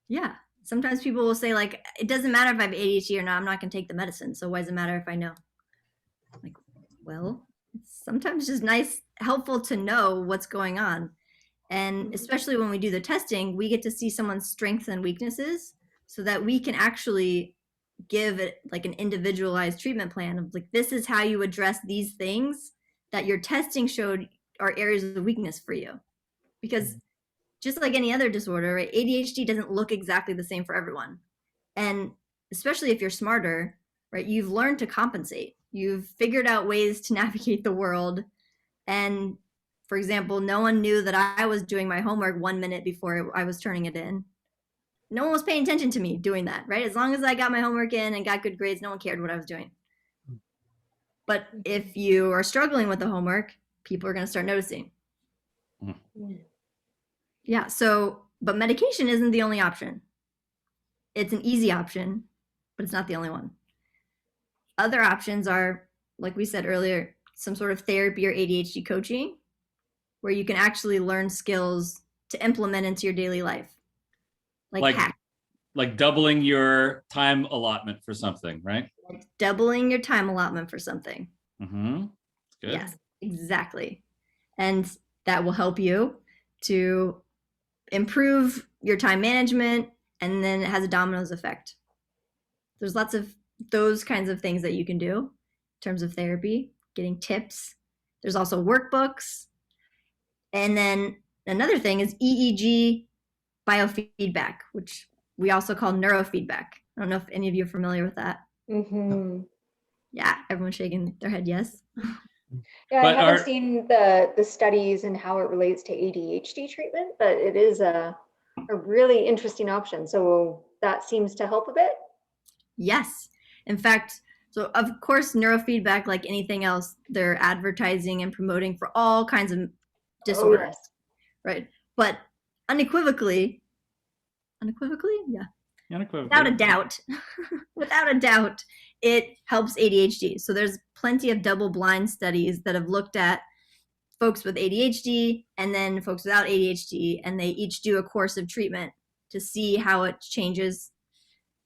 Speaker 5: yeah, sometimes people will say like, it doesn't matter if I have ADHD or not, I'm not going to take the medicine. So why does it matter if I know? Like, well, it's sometimes just nice, helpful to know what's going on. And especially when we do the testing, we get to see someone's strengths and weaknesses so that we can actually give it like an individualized treatment plan of like, this is how you address these things that your testing showed are areas of weakness for you. Because just like any other disorder, right, ADHD doesn't look exactly the same for everyone. And especially if you're smarter, right, you've learned to compensate. You've figured out ways to navigate the world. And for example, no one knew that I was doing my homework 1 minute before I was turning it in. No one was paying attention to me doing that, right? As long as I got my homework in and got good grades, no one cared what I was doing. But if you are struggling with the homework, people are going to start noticing. Yeah, so, but medication isn't the only option. It's an easy option, but it's not the only one. Other options are, like we said earlier, some sort of therapy or ADHD coaching, where you can actually learn skills to implement into your daily life.
Speaker 3: Like doubling your time allotment for something, right?
Speaker 5: Like doubling your time allotment for something.
Speaker 3: Mm-hmm. Good.
Speaker 5: Yes, exactly. And that will help you to improve your time management, and then it has a dominoes effect. There's lots of those kinds of things that you can do in terms of therapy, getting tips. There's also workbooks. And then another thing is EEG biofeedback, which we also call neurofeedback. I don't know if any of you are familiar with that.
Speaker 2: Mm-hmm.
Speaker 5: Yeah, everyone's shaking their head yes.
Speaker 2: Yeah,
Speaker 3: But
Speaker 2: I haven't seen the studies and how it relates to ADHD treatment, but it is a really interesting option. So that seems to help a bit.
Speaker 5: Yes. In fact, so of course, neurofeedback, like anything else, they're advertising and promoting for all kinds of disorders,
Speaker 2: yes.
Speaker 5: right? But unequivocally, yeah,
Speaker 3: Unequivocally.
Speaker 5: without a doubt, it helps ADHD. So there's plenty of double-blind studies that have looked at folks with ADHD and then folks without ADHD, and they each do a course of treatment to see how it changes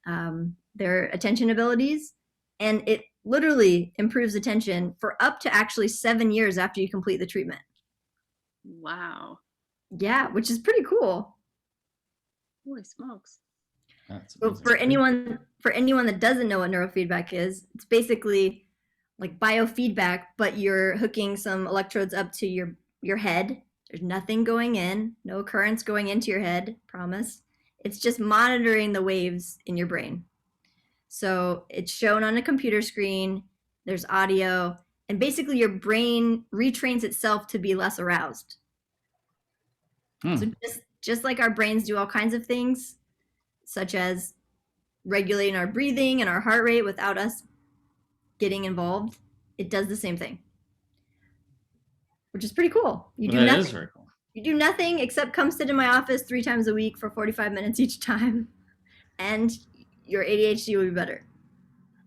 Speaker 5: their attention abilities. And it literally improves attention for up to actually 7 years after you complete the treatment.
Speaker 4: Wow.
Speaker 5: Yeah, which is pretty cool.
Speaker 4: Holy smokes.
Speaker 5: So for anyone that doesn't know what neurofeedback is, it's basically like biofeedback, but you're hooking some electrodes up to your head. There's nothing going in, no currents going into your head, promise. It's just monitoring the waves in your brain. So it's shown on a computer screen, there's audio, and basically your brain retrains itself to be less aroused. So just like our brains do all kinds of things, such as regulating our breathing and our heart rate without us getting involved, it does the same thing, which is pretty cool. You do
Speaker 3: That
Speaker 5: nothing.
Speaker 3: is very cool.
Speaker 5: You do nothing except come sit in my office 3 times a week for 45 minutes each time, and your ADHD will be better.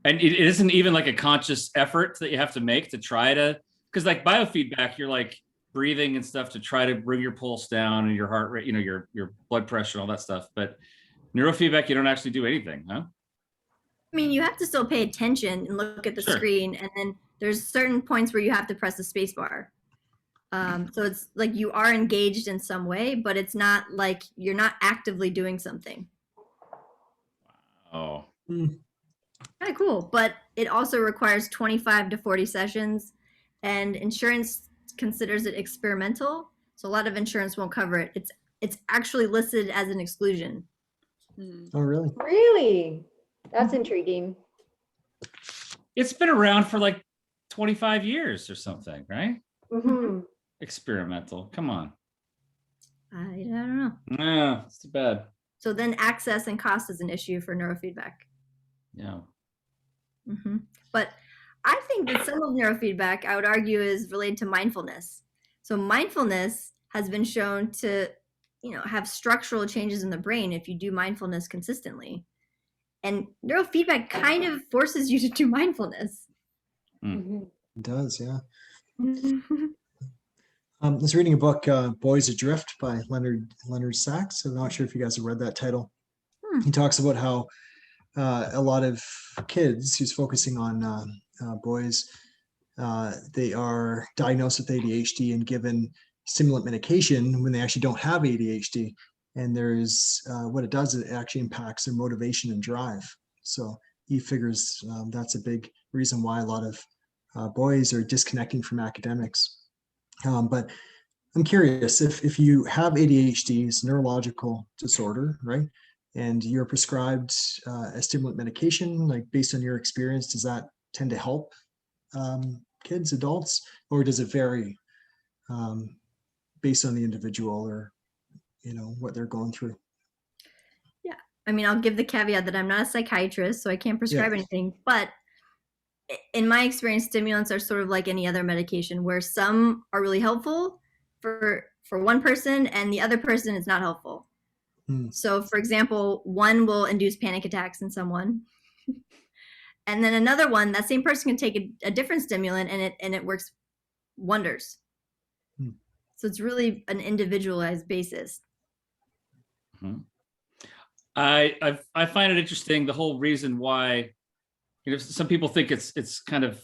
Speaker 3: And it isn't even like a conscious effort that you have to make to try to, because like biofeedback, you're like breathing and stuff to try to bring your pulse down and your heart rate, your blood pressure and all that stuff. But neurofeedback, you don't actually do anything, huh?
Speaker 5: I mean, you have to still pay attention and look at the screen, and then there's certain points where you have to press the space bar. So it's like you are engaged in some way, but it's not like you're not actively doing something.
Speaker 3: Oh.
Speaker 5: Kind of cool, but it also requires 25 to 40 sessions, and insurance considers it experimental, so a lot of insurance won't cover it. It's actually listed as an exclusion.
Speaker 1: Oh, really?
Speaker 2: Really? That's intriguing.
Speaker 3: It's been around for like 25 years or something, right?
Speaker 2: Mm-hmm.
Speaker 3: Experimental. Come on.
Speaker 5: I don't know.
Speaker 3: No, it's too bad.
Speaker 5: So then access and cost is an issue for neurofeedback.
Speaker 3: Yeah.
Speaker 5: But I think that some of neurofeedback, I would argue, is related to mindfulness. So mindfulness has been shown to, have structural changes in the brain if you do mindfulness consistently. And neurofeedback kind of forces you to do mindfulness.
Speaker 2: Mhm.
Speaker 1: It does, yeah. I was reading a book, Boys Adrift by Leonard Sachs. I'm not sure if you guys have read that title. He talks about how a lot of kids, he's focusing on boys, they are diagnosed with ADHD and given stimulant medication when they actually don't have ADHD. And there's what it does, it actually impacts their motivation and drive. So he figures that's a big reason why a lot of boys are disconnecting from academics. But I'm curious, if you have ADHD, it's a neurological disorder, right? And you're prescribed a stimulant medication, like based on your experience, does that tend to help kids, adults, or does it vary based on the individual or, what they're going through?
Speaker 5: Yeah. I mean, I'll give the caveat that I'm not a psychiatrist, so I can't prescribe anything, but in my experience, stimulants are sort of like any other medication where some are really helpful for one person and the other person is not helpful. So for example, one will induce panic attacks in someone. And then another one, that same person can take a different stimulant and it works wonders. So it's really an individualized basis.
Speaker 3: I find it interesting, the whole reason why, some people think it's kind of,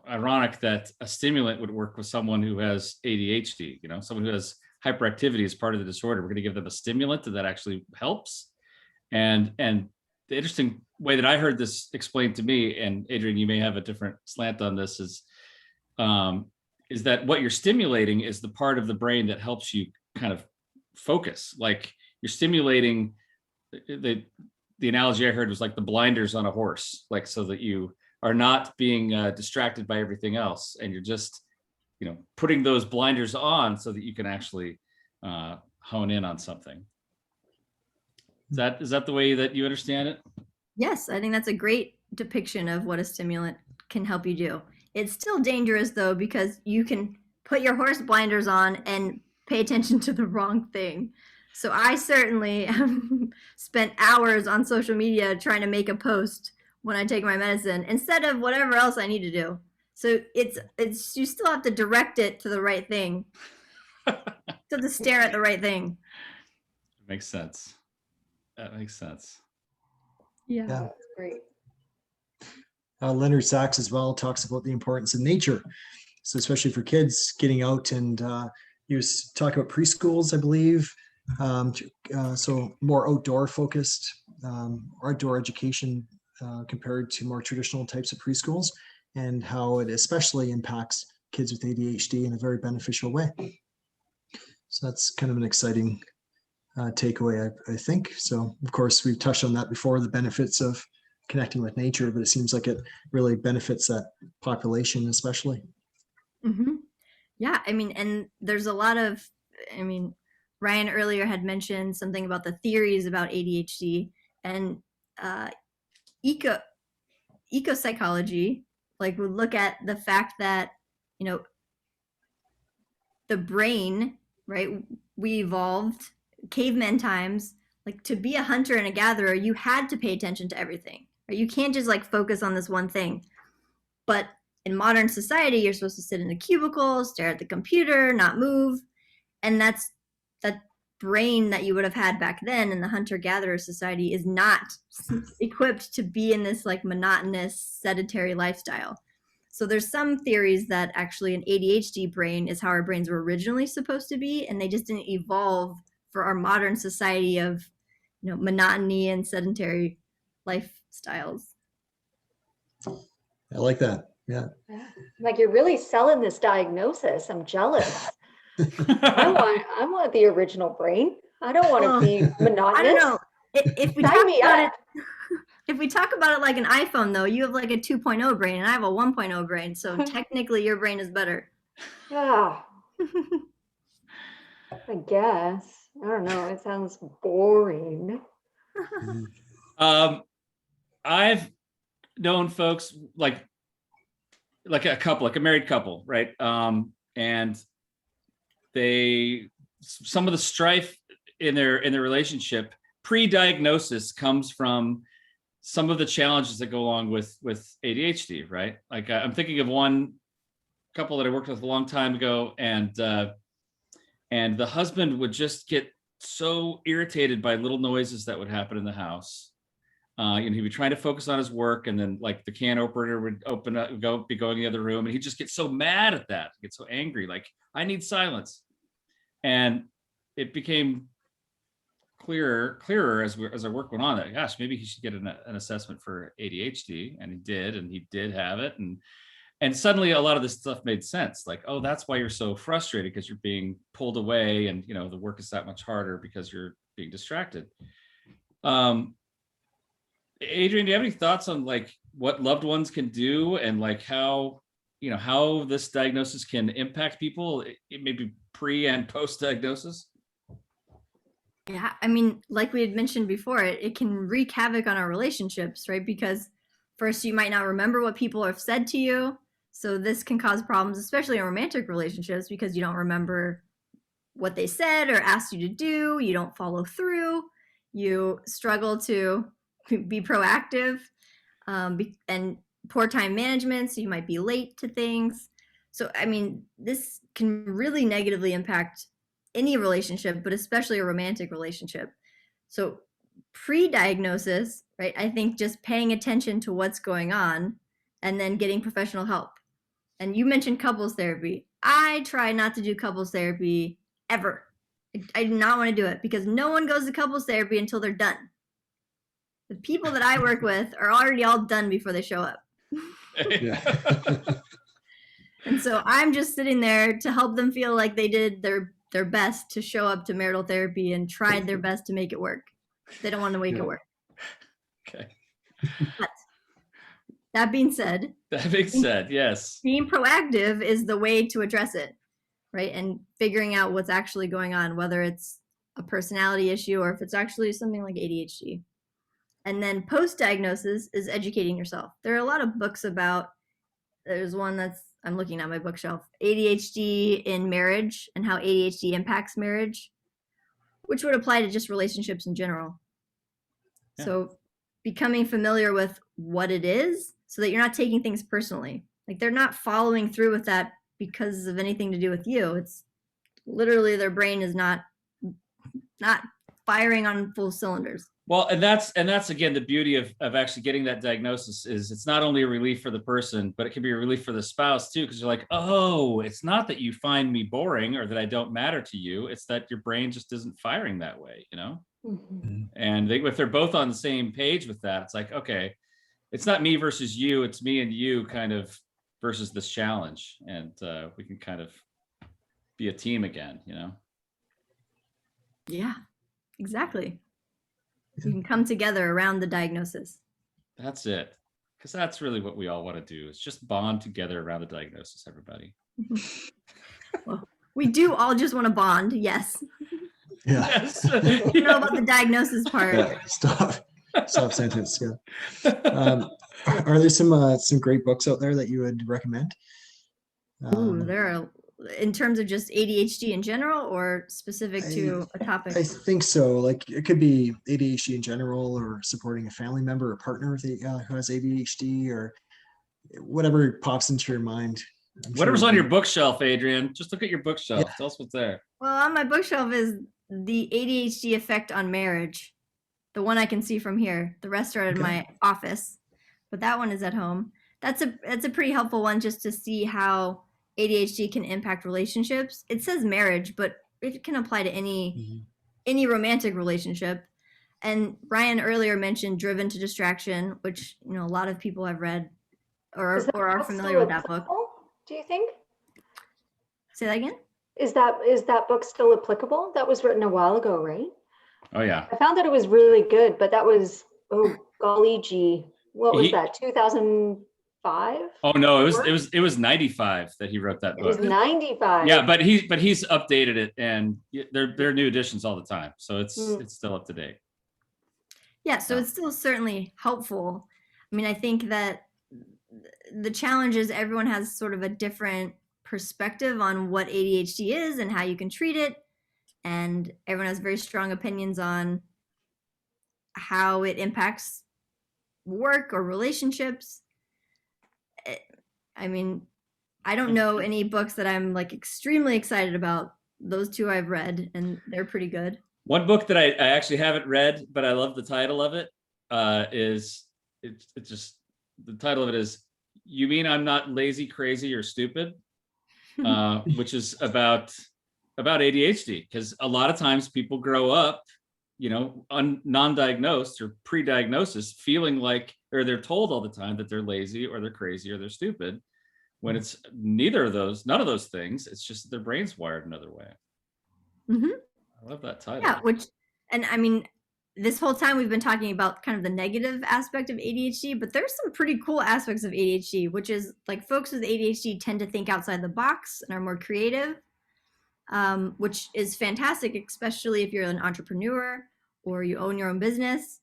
Speaker 3: ironic that a stimulant would work with someone who has ADHD, someone who has hyperactivity as part of the disorder. We're going to give them a stimulant that actually helps. And the interesting way that I heard this explained to me, and Adrienne, you may have a different slant on this, is that what you're stimulating is the part of the brain that helps you kind of focus. Like you're stimulating the analogy I heard was like the blinders on a horse, like so that you are not being distracted by everything else, and you're just, putting those blinders on so that you can actually hone in on something. Is that the way that you understand it?
Speaker 5: Yes, I think that's a great depiction of what a stimulant can help you do. It's still dangerous though, because you can put your horse blinders on and pay attention to the wrong thing. So I certainly spent hours on social media trying to make a post when I take my medicine instead of whatever else I need to do. So it's you still have to direct it to the right thing. You have to stare at the right thing.
Speaker 3: Makes sense. That makes sense.
Speaker 5: Yeah.
Speaker 2: That's great.
Speaker 1: Leonard Sachs as well talks about the importance of nature. So especially for kids getting out, and he was talking about preschools, I believe. So more outdoor focused, outdoor education compared to more traditional types of preschools, and how it especially impacts kids with ADHD in a very beneficial way. So that's kind of an exciting takeaway, I think. So of course we've touched on that before, the benefits of connecting with nature, but it seems like it really benefits that population especially.
Speaker 5: Mm-hmm. Yeah, I mean, and there's a lot of, Ryan earlier had mentioned something about the theories about ADHD, and ecopsychology, like, would look at the fact that, the brain, right? We evolved caveman times, like to be a hunter and a gatherer, you had to pay attention to everything, right? You can't just like focus on this one thing. But in modern society, you're supposed to sit in a cubicle, stare at the computer, not move. And that brain that you would have had back then in the hunter-gatherer society is not equipped to be in this like monotonous, sedentary lifestyle. So there's some theories that actually an ADHD brain is how our brains were originally supposed to be, and they just didn't evolve for our modern society of, monotony and sedentary lifestyles.
Speaker 1: I like that. Yeah.
Speaker 2: Like, you're really selling this diagnosis. I'm jealous. I want the original brain. I don't want to be monotonous.
Speaker 5: I don't know. If we
Speaker 2: Sign
Speaker 5: talk
Speaker 2: me
Speaker 5: about
Speaker 2: up.
Speaker 5: it, if we talk about it like an iPhone, though, you have like a 2.0 brain and I have a 1.0 brain. So technically your brain is better.
Speaker 2: Yeah, I guess. I don't know. It sounds boring.
Speaker 3: I've known folks like a couple, like a married couple, right? And some of the strife in their relationship pre-diagnosis comes from some of the challenges that go along with ADHD, right? Like I'm thinking of one couple that I worked with a long time ago, and the husband would just get so irritated by little noises that would happen in the house. He'd be trying to focus on his work, and then like the can opener would open up, be going in the other room, and he'd just get so mad at that, get so angry, like, I need silence. And it became clearer as our work went on that, gosh, maybe he should get an assessment for ADHD, and he did have it, and suddenly a lot of this stuff made sense. Like, oh, that's why you're so frustrated, because you're being pulled away, and the work is that much harder because you're being distracted. Adrienne, do you have any thoughts on like what loved ones can do, and like how this diagnosis can impact people, maybe pre and post diagnosis?
Speaker 5: Yeah, I mean, like we had mentioned before, it can wreak havoc on our relationships, right? Because first, you might not remember what people have said to you. So this can cause problems, especially in romantic relationships, because you don't remember what they said or asked you to do. You don't follow through. You struggle to be proactive, and poor time management. So you might be late to things. So, I mean, this can really negatively impact any relationship, but especially a romantic relationship. So pre-diagnosis, right? I think just paying attention to what's going on and then getting professional help. And you mentioned couples therapy. I try not to do couples therapy ever. I do not want to do it, because no one goes to couples therapy until they're done. The people that I work with are already all done before they show up.
Speaker 1: Yeah.
Speaker 5: And so I'm just sitting there to help them feel like they did their best to show up to marital therapy and tried their best to make it work. They don't want to make it work.
Speaker 3: Okay.
Speaker 5: But that being said,
Speaker 3: yes,
Speaker 5: being proactive is the way to address it, right? And figuring out what's actually going on, whether it's a personality issue or if it's actually something like ADHD. And then post-diagnosis is educating yourself. There are a lot of books about, there's one I'm looking at my bookshelf, ADHD in marriage and how ADHD impacts marriage, which would apply to just relationships in general. Yeah. So becoming familiar with what it is so that you're not taking things personally. Like, they're not following through with that because of anything to do with you. It's literally their brain is not firing on full cylinders.
Speaker 3: Well, and that's again the beauty of actually getting that diagnosis, is it's not only a relief for the person, but it can be a relief for the spouse too, because you're like, oh, it's not that you find me boring or that I don't matter to you, it's that your brain just isn't firing that way,
Speaker 2: Mm-hmm.
Speaker 3: And if they're both on the same page with that, it's like, okay, it's not me versus you, it's me and you kind of versus this challenge, and we can kind of be a team again,
Speaker 5: Yeah, exactly. You can come together around the diagnosis.
Speaker 3: That's it. Because that's really what we all want to do, is just bond together around the diagnosis, everybody.
Speaker 5: Well, we do all just want to bond, yes.
Speaker 1: Yeah.
Speaker 3: Yes.
Speaker 5: I don't know about the diagnosis part.
Speaker 1: Yeah. Stop sentence. Yeah. Are there some great books out there that you would recommend?
Speaker 5: Ooh, there are, in terms of just ADHD in general, or specific to a topic?
Speaker 1: I think so. Like, it could be ADHD in general, or supporting a family member or partner who has ADHD, or whatever pops into your mind.
Speaker 3: Whatever's on your bookshelf, Adrienne. Just look at your bookshelf.
Speaker 1: Yeah.
Speaker 3: Tell us what's there.
Speaker 5: Well, on my bookshelf is The ADHD Effect on Marriage, the one I can see from here. The rest are in my office, but that one is at home. That's a pretty helpful one, just to see how ADHD can impact relationships. It says marriage, but it can apply to any romantic relationship. And Brian earlier mentioned Driven to Distraction, which a lot of people have read or are familiar with that book.
Speaker 2: Do you think?
Speaker 5: Say that again?
Speaker 2: Is that book still applicable? That was written a while ago, right?
Speaker 3: Oh yeah.
Speaker 2: I found that it was really good, but that was, oh golly gee, what was that? 2005?
Speaker 3: Oh no, it was 95 that he wrote that book.
Speaker 2: It was 95.
Speaker 3: Yeah, but he's updated it, and there are new editions all the time, so it's still up to date.
Speaker 5: Yeah, so it's still certainly helpful. I mean, I think that the challenge is everyone has sort of a different perspective on what ADHD is and how you can treat it, and everyone has very strong opinions on how it impacts work or relationships. I mean, I don't know any books that I'm like extremely excited about. Those two I've read, and they're pretty good.
Speaker 3: One book that I actually haven't read, but I love the title of it, is it's just, the title of it is "You Mean I'm Not Lazy, Crazy, or Stupid," which is about ADHD, because a lot of times people grow up, non-diagnosed or pre-diagnosis, feeling like, or they're told all the time that they're lazy or they're crazy or they're stupid, when it's none of those things. It's just that their brain's wired another way.
Speaker 5: Mm-hmm.
Speaker 3: I love that title.
Speaker 5: Yeah, and I mean, this whole time we've been talking about kind of the negative aspect of ADHD, but there's some pretty cool aspects of ADHD, which is like folks with ADHD tend to think outside the box and are more creative, which is fantastic, especially if you're an entrepreneur or you own your own business.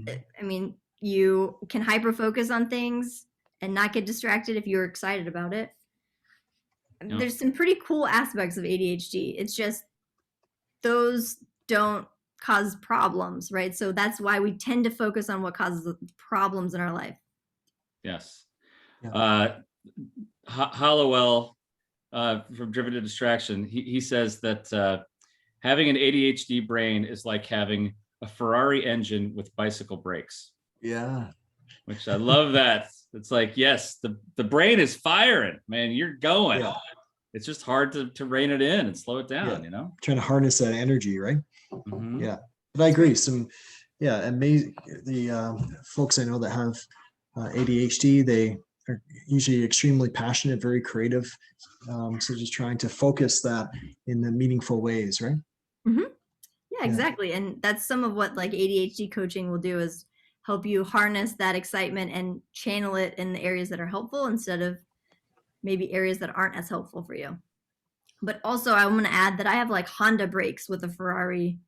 Speaker 5: I mean, you can hyper focus on things and not get distracted if you're excited about it.
Speaker 3: Yeah.
Speaker 5: There's some pretty cool aspects of ADHD. It's just those don't cause problems, right? So that's why we tend to focus on what causes the problems in our life.
Speaker 3: Yes.
Speaker 1: Yeah.
Speaker 3: Hollowell, from Driven to Distraction, he says that having an ADHD brain is like having a Ferrari engine with bicycle brakes.
Speaker 1: Yeah.
Speaker 3: Which I love that. It's like, yes, the brain is firing, man. You're going.
Speaker 1: Yeah.
Speaker 3: It's just hard to rein it in and slow it down,
Speaker 1: Yeah. Trying to harness that energy, right?
Speaker 3: Mm-hmm.
Speaker 1: Yeah. But I agree. Amazing. The folks I know that have ADHD, they are usually extremely passionate, very creative. So just trying to focus that in the meaningful ways, right?
Speaker 5: Mm-hmm. Yeah, exactly. And that's some of what like ADHD coaching will do, is help you harness that excitement and channel it in the areas that are helpful instead of maybe areas that aren't as helpful for you. But also I want to add that I have like Honda brakes with a Ferrari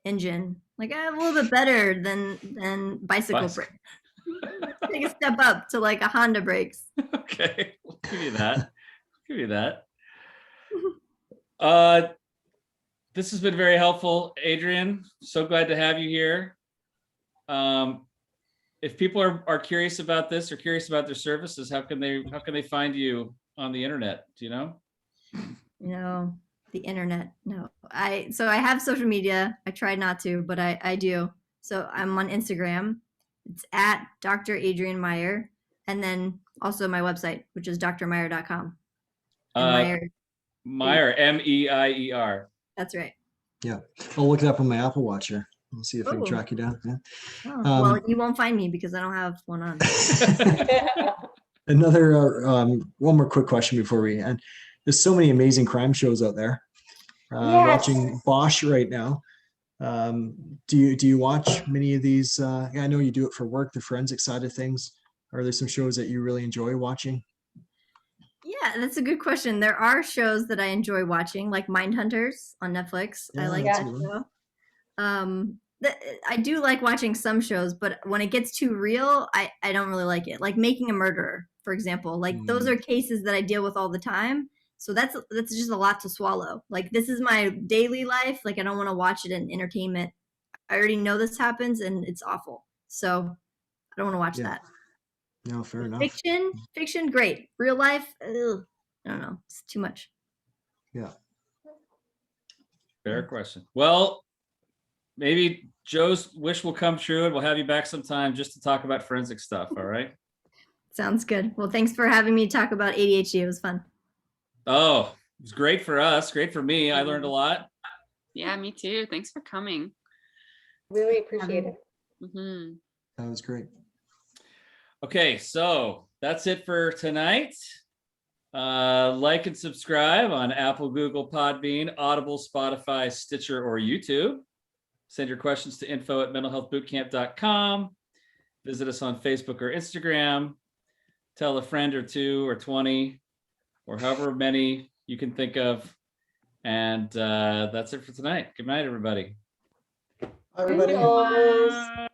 Speaker 5: engine. Like I have a little bit better than bicycle brakes. Take a step up to like a Honda brakes.
Speaker 3: Okay, we'll give you that. This has been very helpful, Adrienne. So glad to have you here. If people are curious about this or curious about their services, how can they find you on the internet? Do you know?
Speaker 5: The internet. No. I have social media. I try not to, but I do. So I'm on Instagram. It's at Dr. Adrienne Meier. And then also my website, which is drmeier.com.
Speaker 3: Meier, M-E-I-E-R.
Speaker 5: That's right.
Speaker 1: Yeah. I'll look it up on my Apple Watch here. We'll see if I can track you down. Yeah.
Speaker 5: Oh, well, you won't find me because I don't have one on.
Speaker 1: Another one more quick question before we end. There's so many amazing crime shows out there. Watching Bosch right now. Do you watch many of these? I know you do it for work, the forensic side of things. Are there some shows that you really enjoy watching?
Speaker 5: Yeah, that's a good question. There are shows that I enjoy watching, like Mindhunters on Netflix. I like that show. I do like watching some shows, but when it gets too real, I don't really like it. Like Making a Murderer, for example. Like those are cases that I deal with all the time. So that's just a lot to swallow. Like this is my daily life. Like I don't want to watch it in entertainment. I already know this happens and it's awful. So I don't want to watch that.
Speaker 1: No, fair enough.
Speaker 5: Fiction, great. Real life, ugh, I don't know. It's too much.
Speaker 1: Yeah.
Speaker 3: Fair question. Well, maybe Joe's wish will come true and we'll have you back sometime just to talk about forensic stuff. All right.
Speaker 5: Sounds good. Well, thanks for having me talk about ADHD. It was fun.
Speaker 3: Oh, it was great for us. Great for me. I learned a lot.
Speaker 4: Yeah, me too. Thanks for coming.
Speaker 2: Really appreciate it.
Speaker 4: Mm-hmm.
Speaker 1: That was great.
Speaker 3: Okay, so that's it for tonight. Like and subscribe on Apple, Google, Podbean, Audible, Spotify, Stitcher, or YouTube. Send your questions to info@mentalhealthbootcamp.com. Visit us on Facebook or Instagram. Tell a friend or 2 or 20 or however many you can think of. And that's it for tonight. Good night, everybody.
Speaker 1: Hi, everybody.
Speaker 2: Bye.